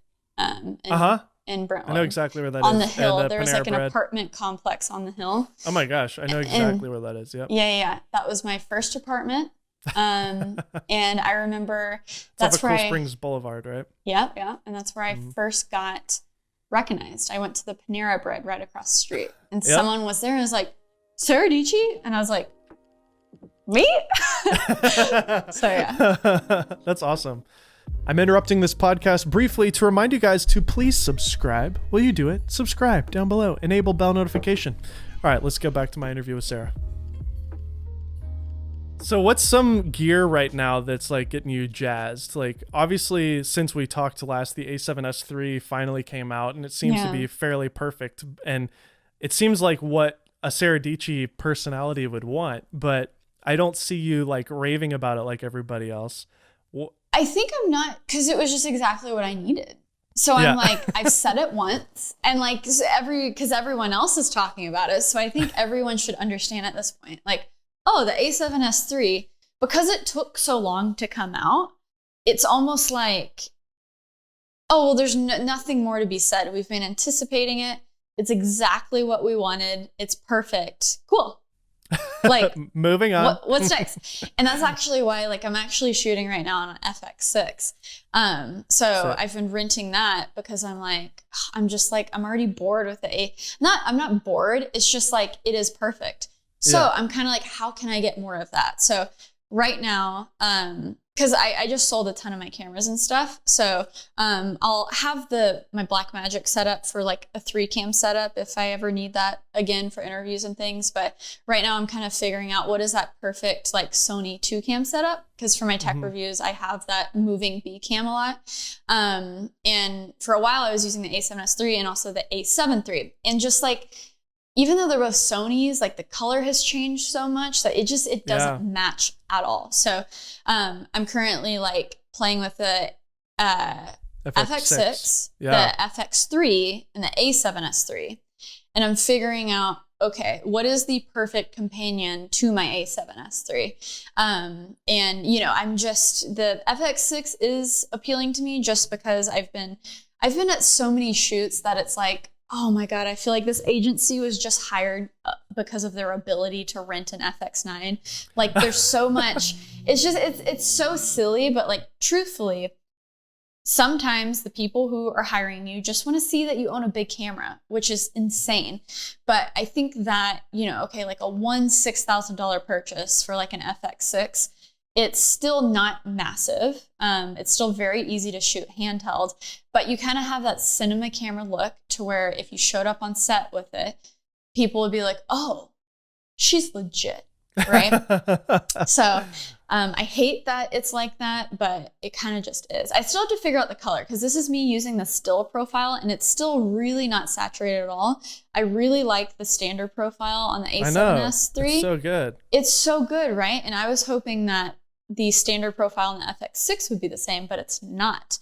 In Brentwood. I know exactly where that is. On the hill. There was like an Bread. apartment complex on the hill. Oh my gosh. I know exactly where that is. Yep. Yeah. That was my first apartment. And I remember that's where Cool Springs Boulevard, right? Yeah. And that's where I first got recognized. I went to the Panera Bread right across the street, and someone was there and was like, Sara Dietschy? And I was like, me? So yeah. That's awesome. I'm interrupting this podcast briefly to remind you guys to please subscribe. Will you do it? Subscribe down below. Enable bell notification. All right, let's go back to my interview with Sara. So what's some gear right now that's like getting you jazzed? Like obviously since we talked last, the A7S III finally came out, and it seems to be fairly perfect. And it seems like what a Sara Dietschy personality would want, but I don't see you like raving about it like everybody else. I think I'm not, because it was just exactly what I needed. So I'm like, I've said it once, and like because everyone else is talking about it. So I think everyone should understand at this point, like, oh, the A7S III, because it took so long to come out, it's almost like, oh, well, there's nothing more to be said. We've been anticipating it. It's exactly what we wanted. It's perfect. Cool. Like moving on. What's next? And that's actually why, like, I'm actually shooting right now on an FX6. So I've been renting that because I'm like, I'm already bored with the I'm not bored. It's just like, it is perfect. So I'm kind of like, how can I get more of that? So right now, because I just sold a ton of my cameras and stuff. So I'll have my Blackmagic set up for like a 3-cam setup if I ever need that again for interviews and things. But right now I'm kind of figuring out what is that perfect like Sony 2-cam setup. Because for my tech reviews, I have that moving B cam a lot. And for a while I was using the A7S III and also the A7 III. And just like, even though they're both Sonys, like the color has changed so much that it doesn't match at all. So I'm currently like playing with the FX6, the FX3, and the A7S III. And I'm figuring out, okay, what is the perfect companion to my A7S III? And, the FX6 is appealing to me just because I've been at so many shoots that it's like, oh my God, I feel like this agency was just hired because of their ability to rent an FX9. Like there's so much, it's so silly, but like truthfully, sometimes the people who are hiring you just want to see that you own a big camera, which is insane. But I think that, like a $6,000 purchase for like an FX6, it's still not massive. It's still very easy to shoot handheld, but you kind of have that cinema camera look to where if you showed up on set with it, people would be like, oh, she's legit, right? So I hate that it's like that, but it kind of just is. I still have to figure out the color because this is me using the still profile and it's still really not saturated at all. I really like the standard profile on the A7S III. It's so good. It's so good, right? And I was hoping that the standard profile on the FX6 would be the same, but it's not.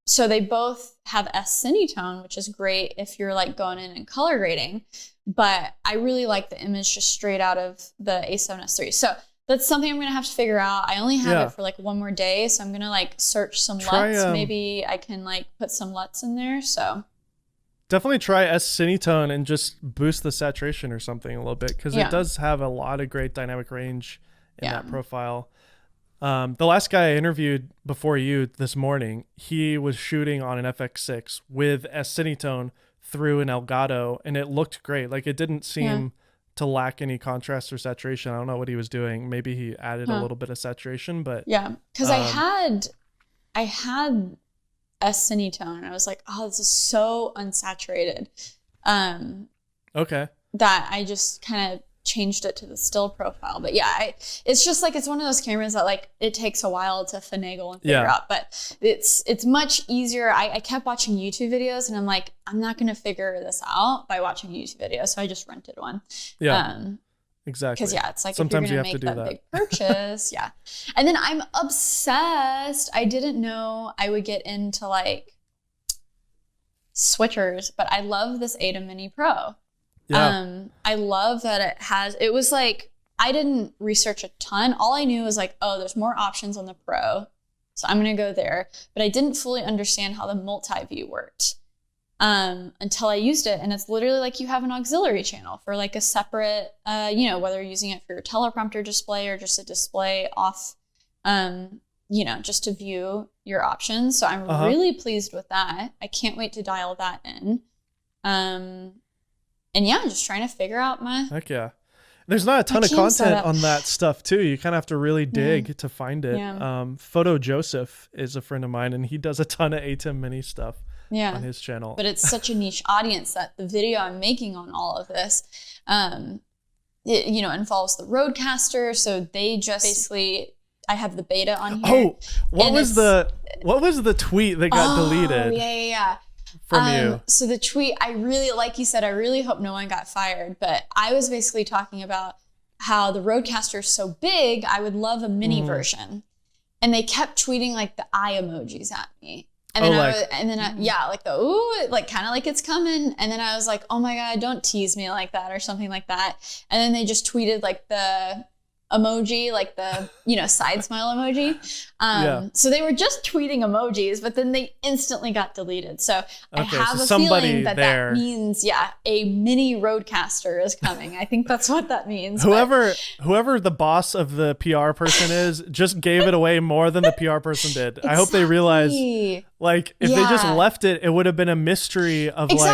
So they both have S-Cinetone, which is great if you're like going in and color grading, but I really like the image just straight out of the A7S III. So that's something I'm going to have to figure out. I only have it for like one more day, so I'm going to like search some LUTs. Maybe I can like put some LUTs in there. So definitely try S-Cinetone and just boost the saturation or something a little bit because it does have a lot of great dynamic range in that profile. The last guy I interviewed before you this morning, he was shooting on an FX6 with S-Cinetone through an Elgato, and it looked great. Like it didn't seem to lack any contrast or saturation. I don't know what he was doing. Maybe he added a little bit of saturation, but because I had S-Cinetone, and I was like, oh, this is so unsaturated. Okay. That I just kind of changed it to the still profile. But it's just like, it's one of those cameras that like it takes a while to finagle and figure out, but it's much easier. I kept watching YouTube videos and I'm like, I'm not going to figure this out by watching a YouTube video. So I just rented one. Exactly. Because it's like sometimes if you're going to make that big purchase. And then I'm obsessed. I didn't know I would get into like switchers, but I love this Ada Mini Pro. I love that it was like, I didn't research a ton. All I knew was like, oh, there's more options on the Pro. So I'm going to go there. But I didn't fully understand how the multi-view worked until I used it. And it's literally like you have an auxiliary channel for like a separate, whether you're using it for your teleprompter display or just a display off, just to view your options. So I'm really pleased with that. I can't wait to dial that in. And I'm just trying to figure out Heck yeah. There's not a ton of content on that stuff too. You kind of have to really dig to find it. Photo Joseph is a friend of mine and he does a ton of ATEM Mini stuff on his channel. But it's such a niche audience that the video I'm making on all of this, involves the Rodecaster. So they just basically, I have the beta on here. Oh, what was the tweet that got deleted? Yeah. From you. So the tweet, like you said, I really hope no one got fired, but I was basically talking about how the Rodecaster is so big, I would love a mini version. And they kept tweeting like the eye emojis at me. And then like the, ooh, like kind of like it's coming. And then I was like, oh my God, don't tease me like that or something like that. And then they just tweeted like the emoji, like the, side smile emoji. So they were just tweeting emojis, but then they instantly got deleted. So I have a feeling that means, a mini Rodecaster is coming. I think that's what that means. Whoever the boss of the PR person is just gave it away more than the PR person did. Exactly. I hope they realize, like, if they just left it, it would have been a mystery of and they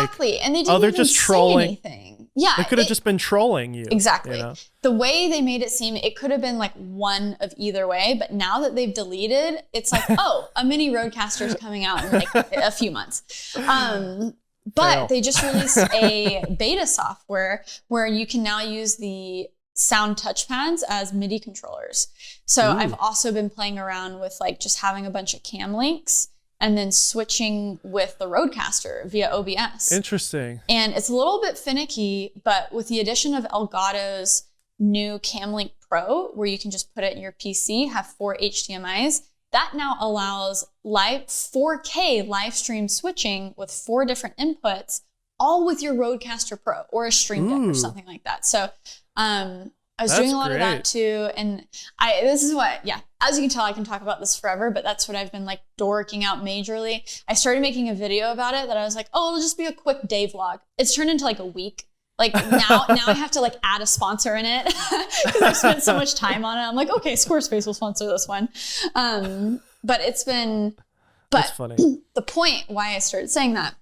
didn't they're even just trolling. say anything. Yeah. It could have just been trolling you. Exactly. You know? The way they made it seem, it could have been like one of either way, but now that they've deleted, it's like, oh, a mini Rodecaster is coming out in like a few months. But they just released a beta software where you can now use the sound touchpads as MIDI controllers. So I've also been playing around with like just having a bunch of cam links and then switching with the Rodecaster via OBS. Interesting. And it's a little bit finicky, but with the addition of Elgato's new Camlink Pro, where you can just put it in your PC, have 4 HDMIs, that now allows live 4K live stream switching with 4 different inputs, all with your Rodecaster Pro or a Stream Deck or something like that. So I was doing a lot of that too. And this is what, as you can tell, I can talk about this forever, but that's what I've been like dorking out majorly. I started making a video about it that I was like, oh, it'll just be a quick day vlog. It's turned into like a week. Like now I have to like add a sponsor in it because I've spent so much time on it. I'm like, okay, Squarespace will sponsor this one. But it's been, That's funny. The point why I started saying that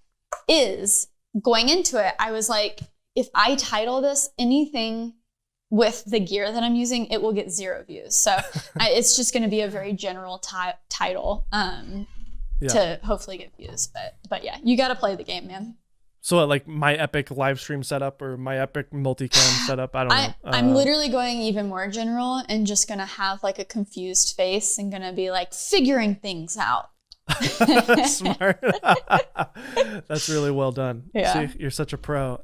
is going into it, I was like, if I title this anything with the gear that I'm using, it will get 0 views. So it's just going to be a very general title to hopefully get views. But yeah, you got to play the game, man. So like my epic live stream setup or my epic multicam setup, I don't know. I'm literally going even more general and just going to have like a confused face and going to be like figuring things out. Smart. That's really well done. Yeah. See, you're such a pro.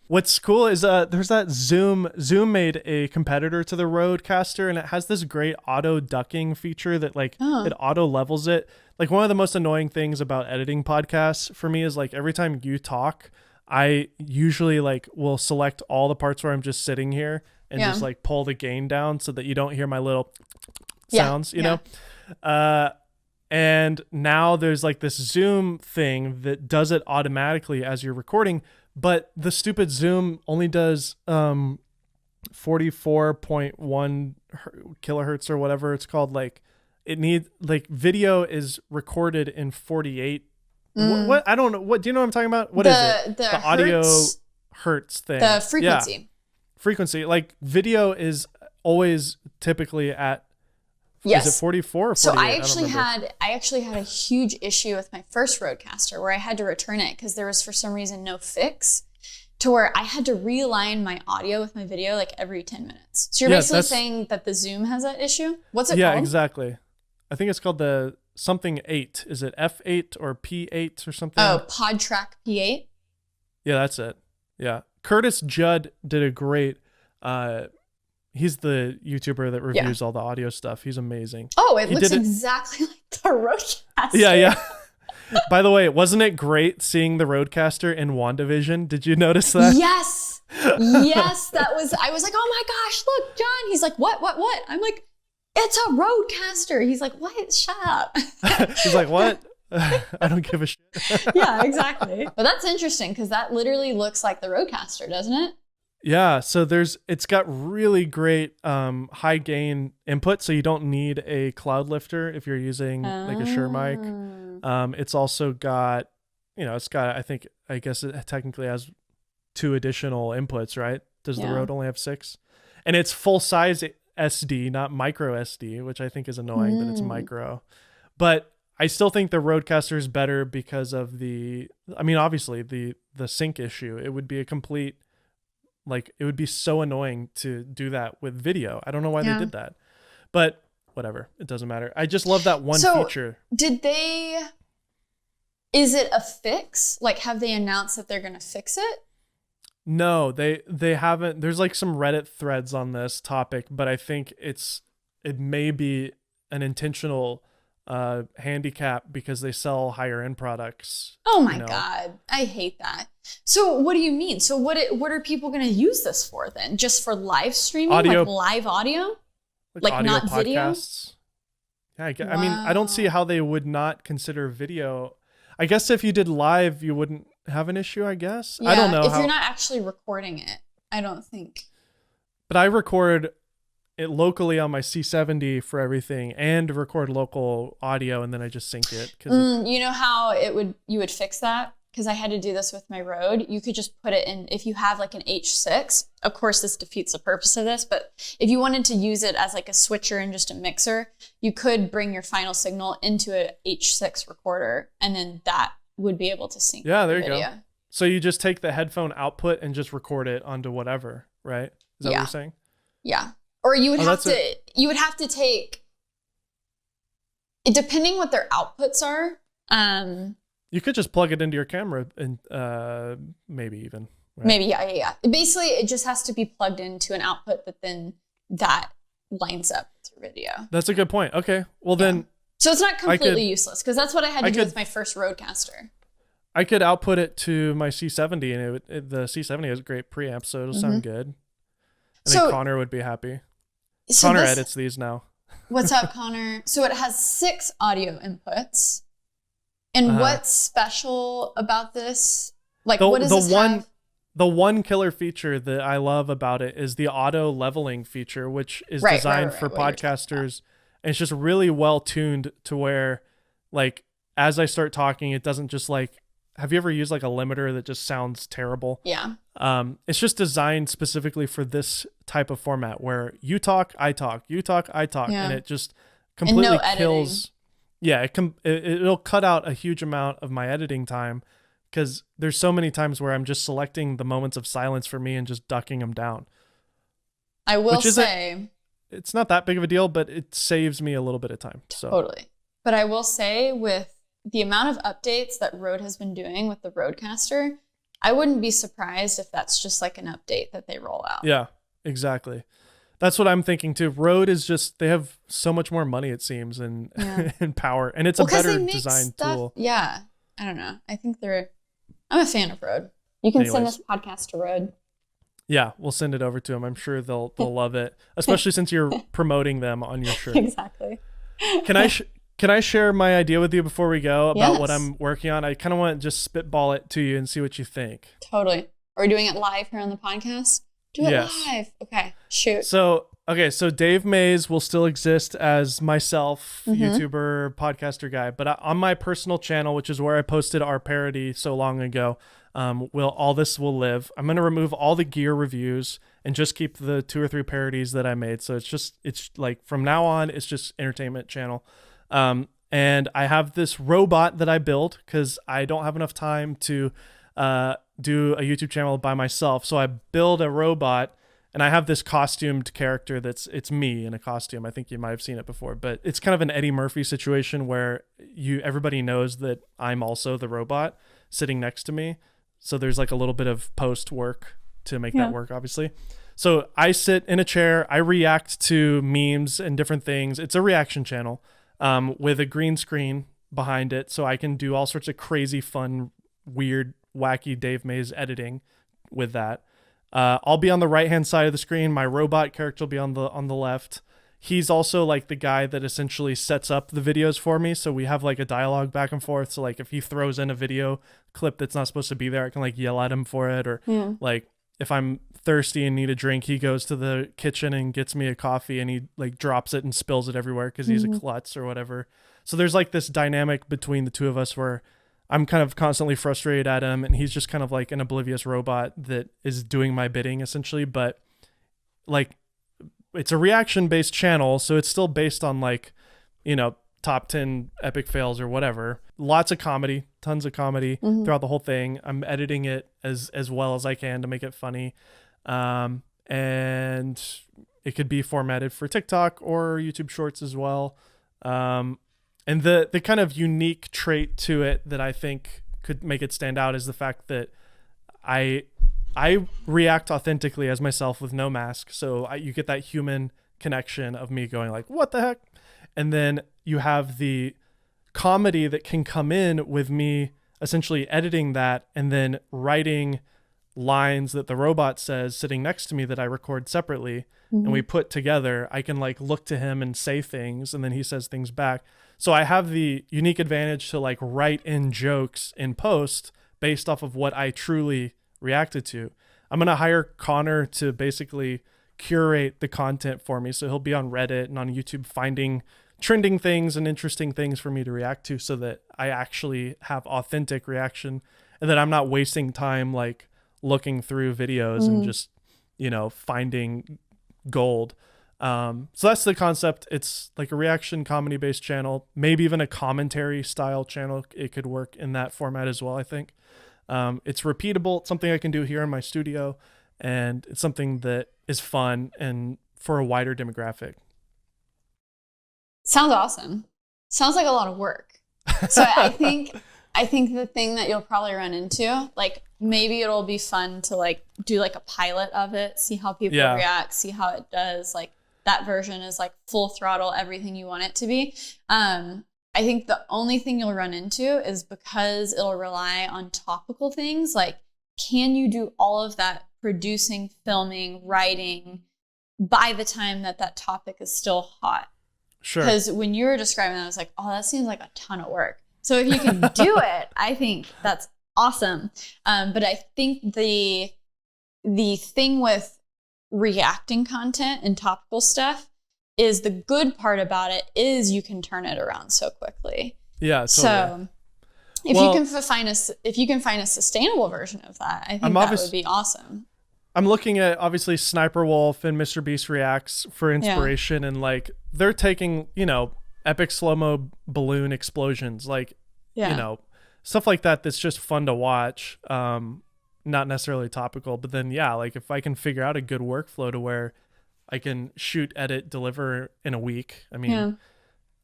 What's cool is there's that Zoom made a competitor to the Rodecaster, and it has this great auto ducking feature that like it auto levels it. Like one of the most annoying things about editing podcasts for me is like every time you talk, I usually like will select all the parts where I'm just sitting here and just like pull the gain down so that you don't hear my little sounds, you know? And now there's like this Zoom thing that does it automatically as you're recording, but the stupid Zoom only does 44.1 kilohertz or whatever it's called. Like it needs like video is recorded in 48. What I don't know. What do you know what I'm talking about? What is it? The audio hertz thing. The frequency. Yeah. Frequency. Like video is always typically at. Yes. Is it 44 or 48? So I actually had a huge issue with my first Rodecaster where I had to return it because there was for some reason no fix to where I had to realign my audio with my video like every 10 minutes. So you're basically saying that the Zoom has that issue? What's it called? Yeah, exactly. I think it's called the something 8. Is it F8 or P8 or something? Oh, Podtrak P8? Yeah, that's it. Yeah. Curtis Judd did a great he's the YouTuber that reviews all the audio stuff. He's amazing. Oh, it looks exactly like the Rodecaster. Yeah. By the way, wasn't it great seeing the Rodecaster in WandaVision? Did you notice that? Yes. Yes, I was like, oh my gosh, look, John. He's like, what? I'm like, it's a Rodecaster. He's like, what? Shut up. He's like, what? I don't give a shit. Yeah, exactly. But that's interesting because that literally looks like the Rodecaster, doesn't it? Yeah, so it's got really great high gain input, so you don't need a cloud lifter if you're using like a Shure mic. It's also got, I guess it technically has 2 additional inputs, right? Does the Rode only have 6? And it's full size SD, not micro SD, which I think is annoying that it's micro. But I still think the Rodecaster is better because of obviously the sync issue. It would be a complete. Like, it would be so annoying to do that with video. I don't know why they did that. But whatever. It doesn't matter. I just love that one feature. Is it a fix? Like, have they announced that they're going to fix it? No, they haven't. There's like some Reddit threads on this topic, but I think it may be an intentional handicap because they sell higher end products. Oh my God. I hate that. So what do you mean? So what are people going to use this for then? Just for live streaming? Audio, like live audio? Like audio not podcasts? Video? Yeah, I mean, I don't see how they would not consider video. I guess if you did live, you wouldn't have an issue, I guess. Yeah, I don't know. If you're not actually recording it, I don't think. But I record it locally on my C70 for everything and record local audio, and then I just sync it. You know how you would fix that? because I had to do this with my Rode, you could just put it in, if you have like an H6, of course this defeats the purpose of this, but if you wanted to use it as like a switcher and just a mixer, you could bring your final signal into a H6 recorder, and then that would be able to sync. Yeah, there you go. So you just take the headphone output and just record it onto whatever, right? Is that what you're saying? Yeah. Or you would have to take, depending what their outputs are. You could just plug it into your camera and maybe even. Right? Maybe, yeah. Basically, it just has to be plugged into an output that lines up with your video. That's a good point. Okay. Well, then. So it's not completely useless, because that's what I had to do with my first Rodecaster. I could output it to my C70, and the C70 has a great preamp, so it'll sound good. I think Connor would be happy. Connor edits these now. What's up, Connor? So it has 6 audio inputs. And what's special about this? Like, what does this have? The one killer feature that I love about it is the auto leveling feature, which is designed for podcasters. And it's just really well tuned to where, like, as I start talking, it doesn't just like, have you ever used like a limiter that just sounds terrible? Yeah. It's just designed specifically for this type of format where you talk, I talk, you talk, I talk, and it just completely kills. Yeah, it'll cut out a huge amount of my editing time, because there's so many times where I'm just selecting the moments of silence for me and just ducking them down. I will say, it's not that big of a deal, but it saves me a little bit of time. So. Totally. But I will say, with the amount of updates that Rode has been doing with the Rodecaster, I wouldn't be surprised if that's just like an update that they roll out. Yeah, exactly. That's what I'm thinking too. Rode is just, they have so much more money, it seems, and and power, and it's a better design tool. Yeah. I don't know. I think I'm a fan of Rode. You can send this podcast to Rode. Yeah, we'll send it over to them. I'm sure they'll love it, especially since you're promoting them on your shirt. Exactly. Can I share my idea with you before we go about what I'm working on? I kind of want to just spitball it to you and see what you think. Totally. Are we doing it live here on the podcast? Do it live. Okay, shoot. So Dave Mays will still exist as myself, YouTuber, podcaster guy, but on my personal channel, which is where I posted our parody so long ago, all this will live. I'm going to remove all the gear reviews and just keep the 2 or 3 parodies that I made. So it's like from now on, it's just entertainment channel. And I have this robot that I built because I don't have enough time to do a YouTube channel by myself. So I build a robot, and I have this costumed character it's me in a costume. I think you might have seen it before, but it's kind of an Eddie Murphy situation where everybody knows that I'm also the robot sitting next to me. So there's like a little bit of post work to make that work, obviously. So I sit in a chair, I react to memes and different things. It's a reaction channel with a green screen behind it. So I can do all sorts of crazy, fun, weird, wacky Dave Mays editing with that. I'll be on the right-hand side of the screen. My robot character will be on the left. He's also like the guy that essentially sets up the videos for me. So we have like a dialogue back and forth. So like if he throws in a video clip that's not supposed to be there, I can like yell at him for it. Or like if I'm thirsty and need a drink, he goes to the kitchen and gets me a coffee, and he like drops it and spills it everywhere because he's a klutz or whatever. So there's like this dynamic between the two of us where I'm kind of constantly frustrated at him, and he's just kind of like an oblivious robot that is doing my bidding essentially. But like, it's a reaction based channel, so it's still based on like, top 10 epic fails or whatever. Lots of comedy, tons of comedy throughout the whole thing. I'm editing it as well as I can to make it funny. And it could be formatted for TikTok or YouTube Shorts as well. And the kind of unique trait to it that I think could make it stand out is the fact that I react authentically as myself with no mask. So you get that human connection of me going like, what the heck? And then you have the comedy that can come in with me essentially editing that and then writing lines that the robot says sitting next to me that I record separately and we put together. I can like look to him and say things, and then he says things back. So I have the unique advantage to like write in jokes in post based off of what I truly reacted to. I'm going to hire Connor to basically curate the content for me. So he'll be on Reddit and on YouTube finding trending things and interesting things for me to react to so that I actually have authentic reaction. and that I'm not wasting time like looking through videos and just, you know, finding gold. So that's the concept. It's like a reaction comedy based channel, maybe even a commentary style channel. It could work in that format as well, I think. It's repeatable. It's something I can do here in my studio, and it's something that is fun and for a wider demographic. Sounds awesome. Sounds like a lot of work. So I think the thing that you'll probably run into, like maybe it'll be fun to like do like a pilot of it, see how people react, see how it does. Like that version is like full throttle, everything you want it to be. I think the only thing you'll run into is because it'll rely on topical things. Like, can you do all of that producing, filming, writing by the time that topic is still hot? Sure. Because when you were describing that, I was like, oh, that seems like a ton of work. So if you can do it, I think that's awesome. But I think the thing with reacting content and topical stuff is the good part about it is you can turn it around so quickly. Yeah. Totally. So if you can find a sustainable version of that, I think that would be awesome. I'm looking at obviously Sniper Wolf and Mr. Beast Reacts for inspiration, and like they're taking, you know, epic slow-mo balloon explosions, like, you know, stuff like that that's just fun to watch. Not necessarily topical, but then like if I can figure out a good workflow to where I can shoot, edit, deliver in a week. I mean,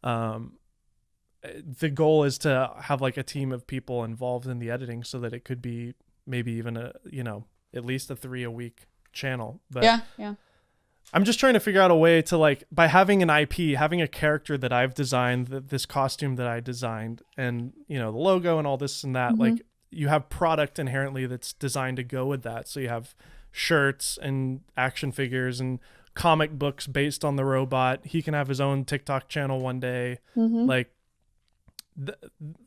the goal is to have like a team of people involved in the editing so that it could be maybe even a, you know, at least a 3-a-week channel. But I'm just trying to figure out a way to, like, by having an IP, having a character that I've designed, this costume that I designed, and, you know, the logo and all this and that, like, you have product inherently that's designed to go with that. So you have shirts and action figures and comic books based on the robot. He can have his own TikTok channel one day. Like,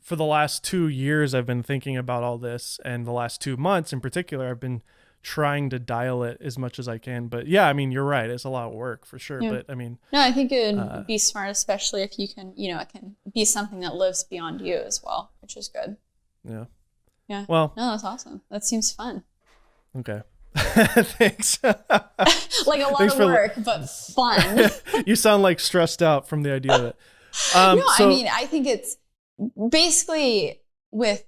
for the last 2 years, I've been thinking about all this, and the last 2 months in particular, I've been trying to dial it as much as I can. But yeah, I mean, you're right. It's a lot of work for sure. But I mean, no, I think it would be smart, especially if you can, you know, it can be something that lives beyond you as well, which is good. Yeah. Yeah. Well, no, that's awesome. That seems fun. Okay. Thanks. Like a lot of work, but fun. You sound like stressed out from the idea of it. No, I mean, I think it's basically with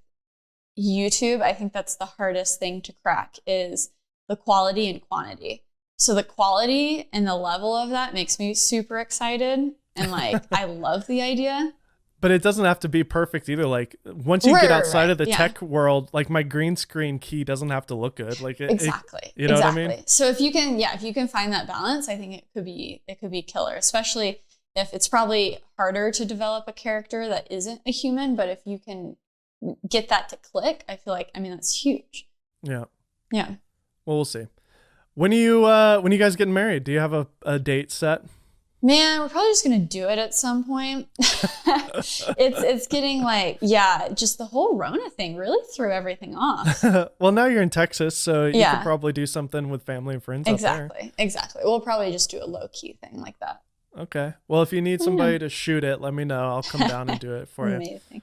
YouTube, I think that's the hardest thing to crack is the quality and quantity. So the quality and the level of that makes me super excited. And like, I love the idea. But it doesn't have to be perfect either. Like once you get outside of the tech world, like my green screen key doesn't have to look good. Like exactly. You know what I mean? So if you can find that balance, I think it could be killer, especially if it's probably harder to develop a character that isn't a human. But if you can get that to click, I feel like, I mean, that's huge. Yeah. Yeah. Well, we'll see. When are you guys getting married? Do you have a date set? Man, we're probably just going to do it at some point. It's getting like, just the whole Rona thing really threw everything off. Well, now you're in Texas, so you could probably do something with family and friends out there. Exactly. We'll probably just do a low-key thing like that. Okay. Well, if you need somebody to shoot it, let me know. I'll come down and do it for you. Amazing.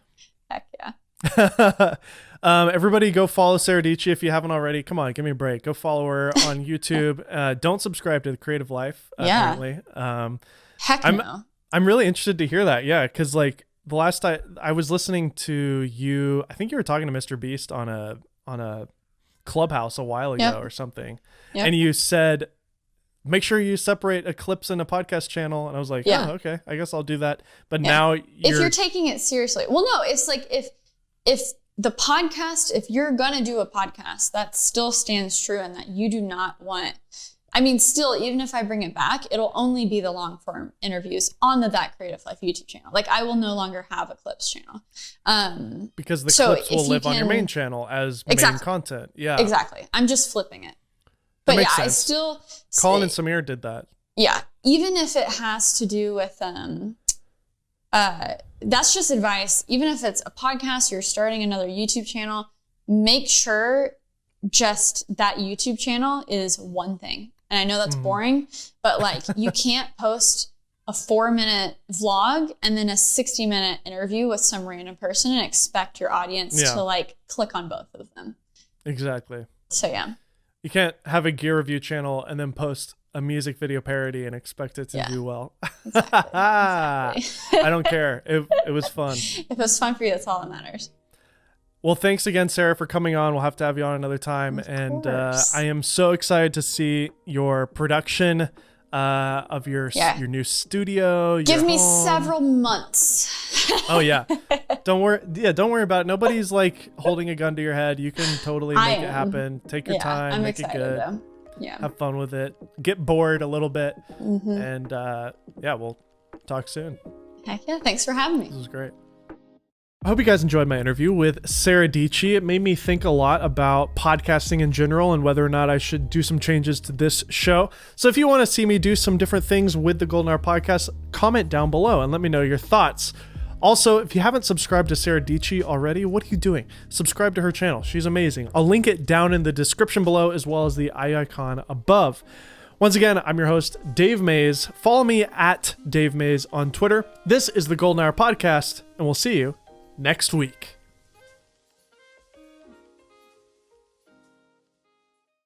Heck yeah. Everybody go follow Sara Dietschy if you haven't already. Come on, give me a break. Go follow her on YouTube. Don't subscribe to The Creative Life, apparently. Heck no. I'm really interested to hear that. Yeah, because like the last time I was listening to you, I think you were talking to Mr. Beast on a Clubhouse a while ago or something. Yep. And you said, make sure you separate a clips in a podcast channel. And I was like, oh, okay, I guess I'll do that. But now if you're taking it seriously, well, no, it's like if the podcast, if you're going to do a podcast, that still stands true, and that you do not want, I mean, still, even if I bring it back, it'll only be the long form interviews on the That Creative Life YouTube channel. Like I will no longer have a clips channel. Because the clips will live on your main channel as main content. Yeah, exactly. I'm just flipping it. But yeah, I still, Colin and Samir did that. Yeah. Even if it has to do with, that's just advice. Even if it's a podcast, you're starting another YouTube channel, make sure just that YouTube channel is one thing. And I know that's boring, but like you can't post a 4-minute vlog and then a 60-minute interview with some random person and expect your audience to like click on both of them. Exactly. So yeah. You can't have a gear review channel and then post a music video parody and expect it to do well. Exactly. I don't care. It was fun. If it was fun for you, that's all that matters. Well, thanks again, Sarah, for coming on. We'll have to have you on another time. And I am so excited to see your production of your new studio. Give me several months. Oh yeah. Don't worry. Yeah, don't worry about it. Nobody's like holding a gun to your head. You can totally make it happen. Take your time. I'm make excited, it good. though. Yeah. Have fun with it. Get bored a little bit. And we'll talk soon. Heck yeah. Thanks for having me. This was great. I hope you guys enjoyed my interview with Sara Dietschy. It made me think a lot about podcasting in general and whether or not I should do some changes to this show. So if you want to see me do some different things with the Golden Hour Podcast, comment down below and let me know your thoughts. Also, if you haven't subscribed to Sara Dietschy already, what are you doing? Subscribe to her channel. She's amazing. I'll link it down in the description below as well as the icon above. Once again, I'm your host, Dave Mays. Follow me at Dave Mays on Twitter. This is the Golden Hour Podcast, and we'll see you next week.